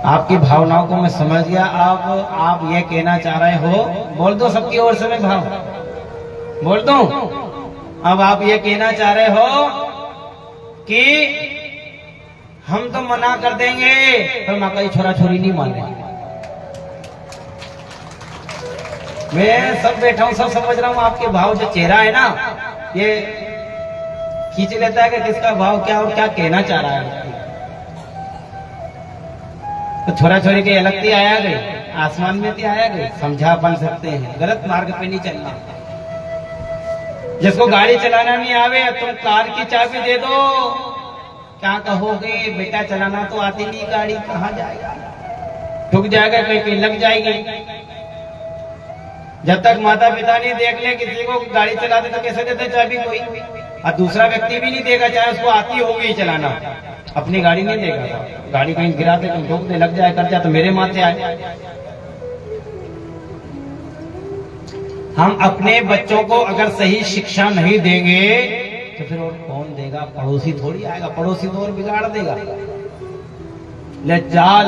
आपकी भावनाओं को मैं समझ गया। आप ये कहना चाह रहे हो, बोल दो सबकी ओर से मैं भाव बोल दूं। अब आप ये कहना चाह रहे हो कि हम तो मना कर देंगे, पर माँ का छोरा छोरी नहीं माने। मैं सब बैठा हूं, सब समझ रहा हूं। आपके भाव जो चेहरा है ना, ये खींच लेता है कि किसका भाव क्या और क्या कहना चाह रहा है। तो छोरा छोरी की अलगती आया गई, आसमान में भी आया गई, समझा बन सकते हैं। गलत मार्ग पे नहीं चलना। जिसको गाड़ी चलाना नहीं आवे, तुम कार की चाबी दे दो, क्या कहोगे? बेटा चलाना तो आती नहीं, गाड़ी कहाँ जाएगा? ठुक जाएगा, कहीं लग जाएगी। जब तक माता पिता नहीं देख ले किसी को गाड़ी चलाते, तो कैसे देते चाबी कोई? और दूसरा व्यक्ति भी नहीं देगा, चाहे उसको आती होगी चलाना, अपनी गाड़ी नहीं देगा। गाड़ी कहीं गिराते, तुम ठोक दे, लग जाए, कर जाए तो मेरे माथे आए। हम अपने बच्चों को अगर सही शिक्षा नहीं देंगे तो फिर और कौन देगा? पड़ोसी थोड़ी आएगा, पड़ोसी तो और बिगाड़ देगा। ले जाल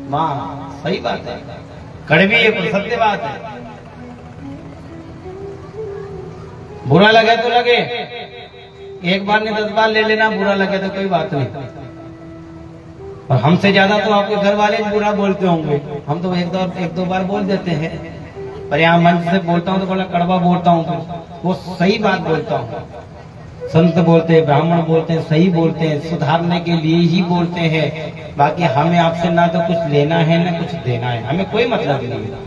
मां, सही बात है, कड़वी है पर सत्य बात है। बुरा लगे तो लगे, एक बार नहीं 10 बार ले लेना, बुरा लगे तो कोई बात नहीं। और हमसे ज्यादा तो आपके घर वाले बुरा बोलते होंगे, हम तो एक दो बार बोल देते हैं, पर यहाँ मंच से बोलता हूँ तो बड़ा कड़वा बोलता हूँ, वो सही बात बोलता हूँ। संत बोलते हैं, ब्राह्मण बोलते हैं, सही बोलते हैं, सुधारने के लिए ही बोलते हैं। बाकी हमें आपसे ना तो कुछ लेना है ना कुछ देना है, हमें कोई मतलब नहीं है।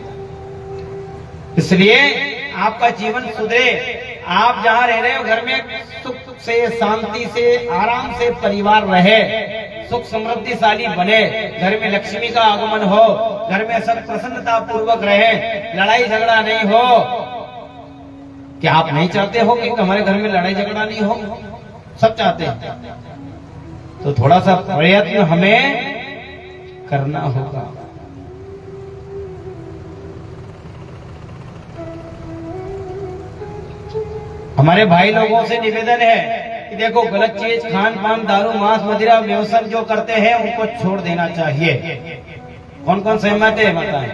इसलिए आपका जीवन सुधरे, आप जहाँ रह रहे हो घर में सुख से, शांति से, आराम से परिवार रहे, सुख समृद्धिशाली बने, घर में लक्ष्मी का आगमन हो, घर में सब प्रसन्नता पूर्वक रहे, लड़ाई झगड़ा नहीं हो। क्या आप नहीं चाहते हो कि हमारे घर में लड़ाई झगड़ा नहीं हो? सब चाहते हैं। तो थोड़ा सा प्रयत्न हमें करना होगा। हमारे भाई लोगों से निवेदन है कि देखो, गलत चीज खान पान, दारू, मांस, मदिरा, व्यसन जो करते हैं उनको छोड़ देना चाहिए। कौन कौन सहमत है बताएं?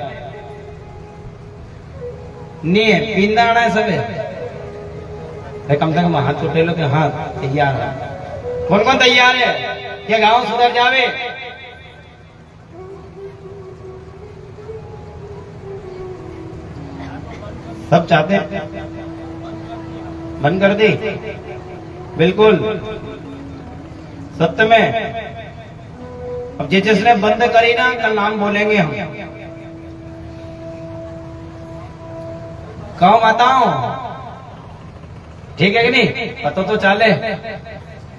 नहीं है, पीना आना है सब। कम से कम हाथ उठे लो कि हाँ तैयार है। कौन कौन तैयार है कि गांव सुधर जावे? सब चाहते हैं। बंद कर दी? बिल्कुल सत्य में। अब जिसने बंद करी ना, कल नाम बोलेंगे हम। कहो बताओ, ठीक है कि नहीं? पता तो चले।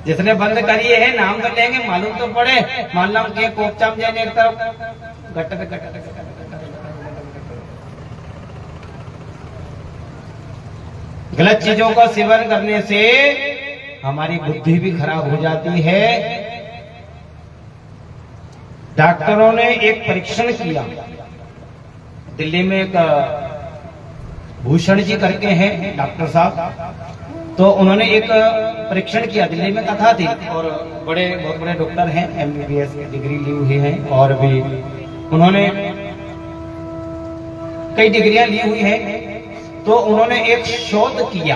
जिसने बंद करी है नाम तो लेंगे, मालूम तो पड़े। मान लो कि कोपचाम जाने एक तरफ गट गलत चीजों का सेवन करने से हमारी बुद्धि भी खराब हो जाती है। डॉक्टरों ने एक परीक्षण किया, दिल्ली में एक भूषण जी करके हैं डॉक्टर साहब, तो उन्होंने एक परीक्षण किया। दिल्ली में कथा थी और बहुत बड़े डॉक्टर हैं, MBBS की डिग्री ली हुई है और भी उन्होंने कई डिग्रियां ली हुई है। तो उन्होंने एक शोध किया।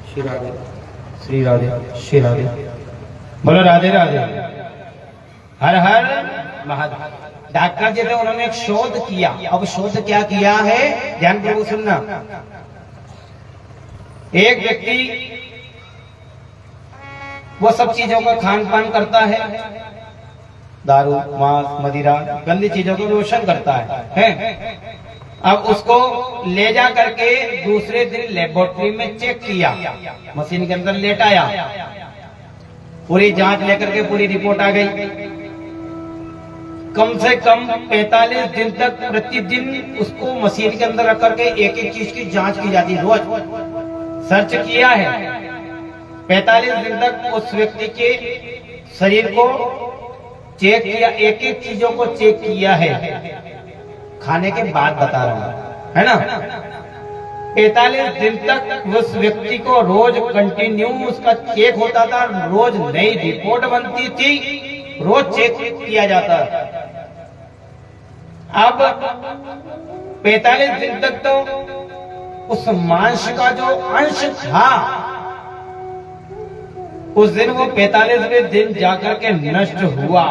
श्री राधे, श्री राधे, श्री राधे, बोलो राधे राधे, हर हर महादेव। डॉक्टर जी थे, उन्होंने एक शोध किया। अब शोध क्या किया है, ध्यान पूर्वक सुनना। एक व्यक्ति वो सब चीजों का खान पान करता है, दारू, मांस, मदिरा, गंदी चीजों को रोशन करता है। अब उसको ले जा करके दूसरे दिन लेबोरेटरी में चेक किया, मशीन के अंदर लेटाया, पूरी जांच लेकर के पूरी रिपोर्ट आ गई। कम से कम 45 दिन तक प्रतिदिन उसको मशीन के अंदर रख करके एक एक चीज की जांच की जाती है। रोज सर्च किया है। 45 दिन तक उस व्यक्ति के शरीर को चेक किया, एक एक चीजों को चेक किया है। खाने के बाद बता रहा हूं, है ना। 45 दिन तक उस व्यक्ति को रोज कंटिन्यू उसका चेक होता था, रोज नई रिपोर्ट बनती थी, रोज चेक किया जाता। अब 45 दिन तक तो उस मांस का जो अंश था, उस दिन वो 45वें दिन जाकर के नष्ट हुआ।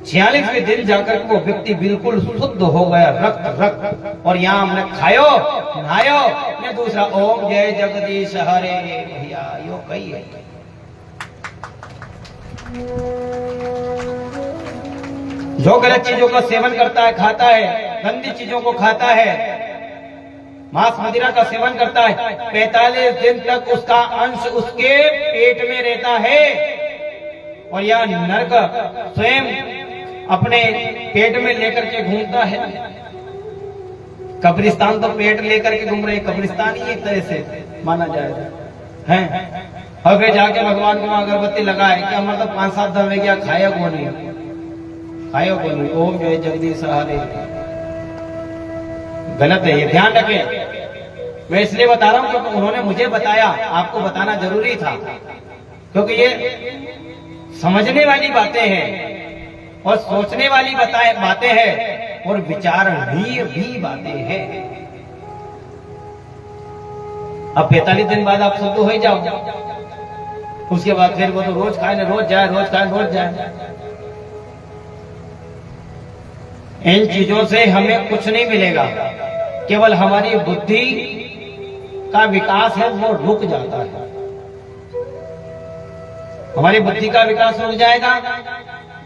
46वें दिन जाकर के वो व्यक्ति बिल्कुल शुद्ध हो गया, रक्त। और यहाँ हमने खायो नहायो ने दूसरा ओम जय जगदीश हरे, भैया यो कही है। जो गलत चीजों का सेवन करता है, खाता है, गंदी चीजों को खाता है, मांस मदिरा का सेवन करता है, 45 दिन तक उसका अंश उसके पेट में रहता है। और यह नरक स्वयं अपने पेट में लेकर के घूमता है। कब्रिस्तान तो पेट लेकर के घूम रहे, कब्रिस्तान ही एक तरह से माना जाए है। और फिर जाके भगवान को अगरबत्ती लगाए कि हमारा तो 5-7 दिन में क्या खाया को नहीं, खाया को नहीं। ओम जय जगदीश हरे, गलत है, ये ध्यान रखें। मैं इसलिए बता रहा हूं क्योंकि उन्होंने मुझे बताया, आपको बताना जरूरी था, क्योंकि ये समझने वाली बातें हैं और सोचने वाली बातें हैं और विचारणीय भी बातें हैं। अब 45 दिन बाद आप शुद्ध हो ही जाओ, उसके बाद फिर वो तो रोज खाए, रोज जाए, रोज खाए, रोज जाए। इन चीजों से हमें कुछ नहीं मिलेगा, केवल हमारी बुद्धि का विकास है वो रुक जाता है। हमारी बुद्धि का विकास रुक जाएगा,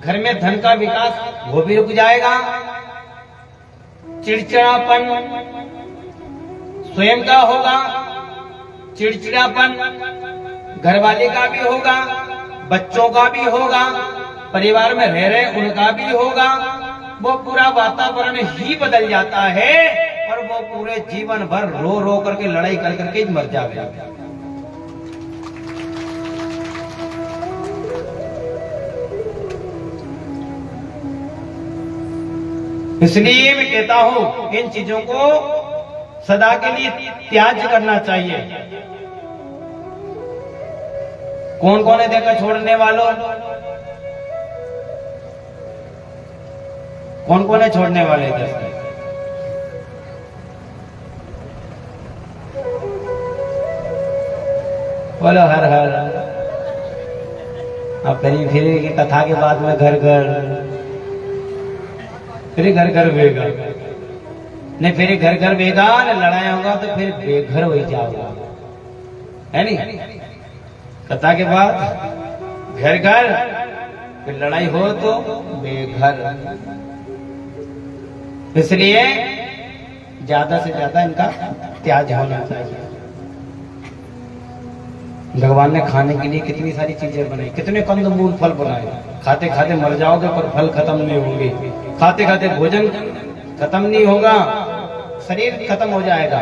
घर में धन का विकास वो भी रुक जाएगा, चिड़चिड़ापन, स्वयं का होगा, चिड़चिड़ापन घरवाले का भी होगा, बच्चों का भी होगा, परिवार में रह रहे उनका भी होगा। वो पूरा वातावरण ही बदल जाता है और वो पूरे जीवन भर रो रो करके लड़ाई कर करके मर जाएगा। इसलिए मैं कहता हूं इन चीजों को सदा के लिए त्याग करना चाहिए। कौन कौन है देखा छोड़ने वालों? कौन कौन है छोड़ने वाले इधर से? बोलो हर हर। अब फिर की कथा के बाद में घर घर, फिर घर घर बेगा, नहीं फिर घर घर बेगा न लड़ाया होगा तो फिर बेघर हो जाओगा, है नहीं? कथा के बाद घर घर, फिर लड़ाई हो तो बेघर। इसलिए ज्यादा से ज्यादा इनका त्याग होना चाहिए। भगवान ने खाने के लिए कितनी सारी चीजें बनाई, कितने कंदमूल फल बनाए। खाते खाते मर जाओगे पर फल खत्म नहीं होंगे, खाते खाते भोजन खत्म नहीं होगा, शरीर खत्म हो जाएगा।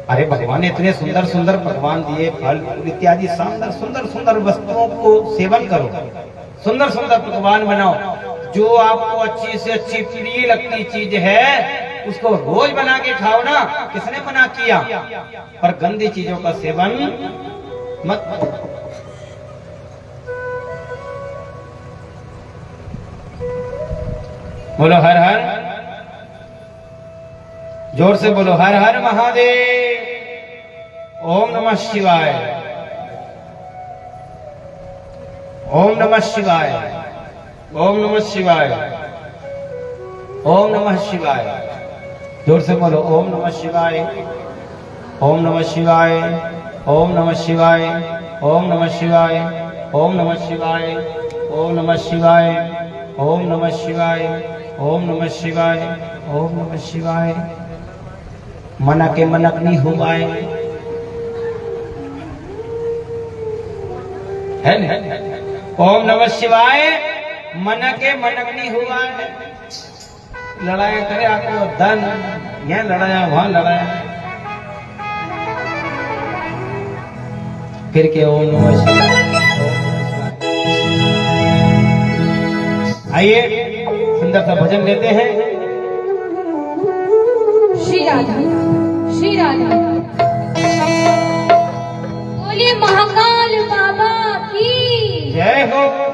अरे भगवान ने इतने सुंदर सुंदर पकवान दिए, फल इत्यादि सुंदर सुंदर सुंदर वस्तुओं को सेवन करो, सुंदर सुंदर पकवान बनाओ। जो आपको अच्छी से अच्छी प्रिय लगती चीज है उसको रोज बना के खाओ ना। किसने मना किया? पर गंदी चीजों का सेवन मत करो। बोलो हर हर, जोर से बोलो हर हर महादेव। ओम नमः शिवाय, ओम नमः शिवाय, ओम नमः शिवाय, ओम नमः शिवाय। जोर से बोलो ओम नमः शिवाय, ओम नमः शिवाय, ओम नमः शिवाय, ओम नमः शिवाय, ओम नमः शिवाय, ओम नमः शिवाय, ओम नमः शिवाय, ओम नमः शिवाय, ओम नमः शिवाय। मना के मनक नहीं हुआ है ना? ओम नमः शिवाय, मन के मनक नहीं हुआ है। लड़ाया करे आपको धन, यहाँ लड़ाया वहां लड़ाया, फिर के ओम नमः शिवाय। आइए सुंदर सा भजन लेते हैं। श्री राधा, श्री राधा। बोलिए महाकाल बाबा की जय हो।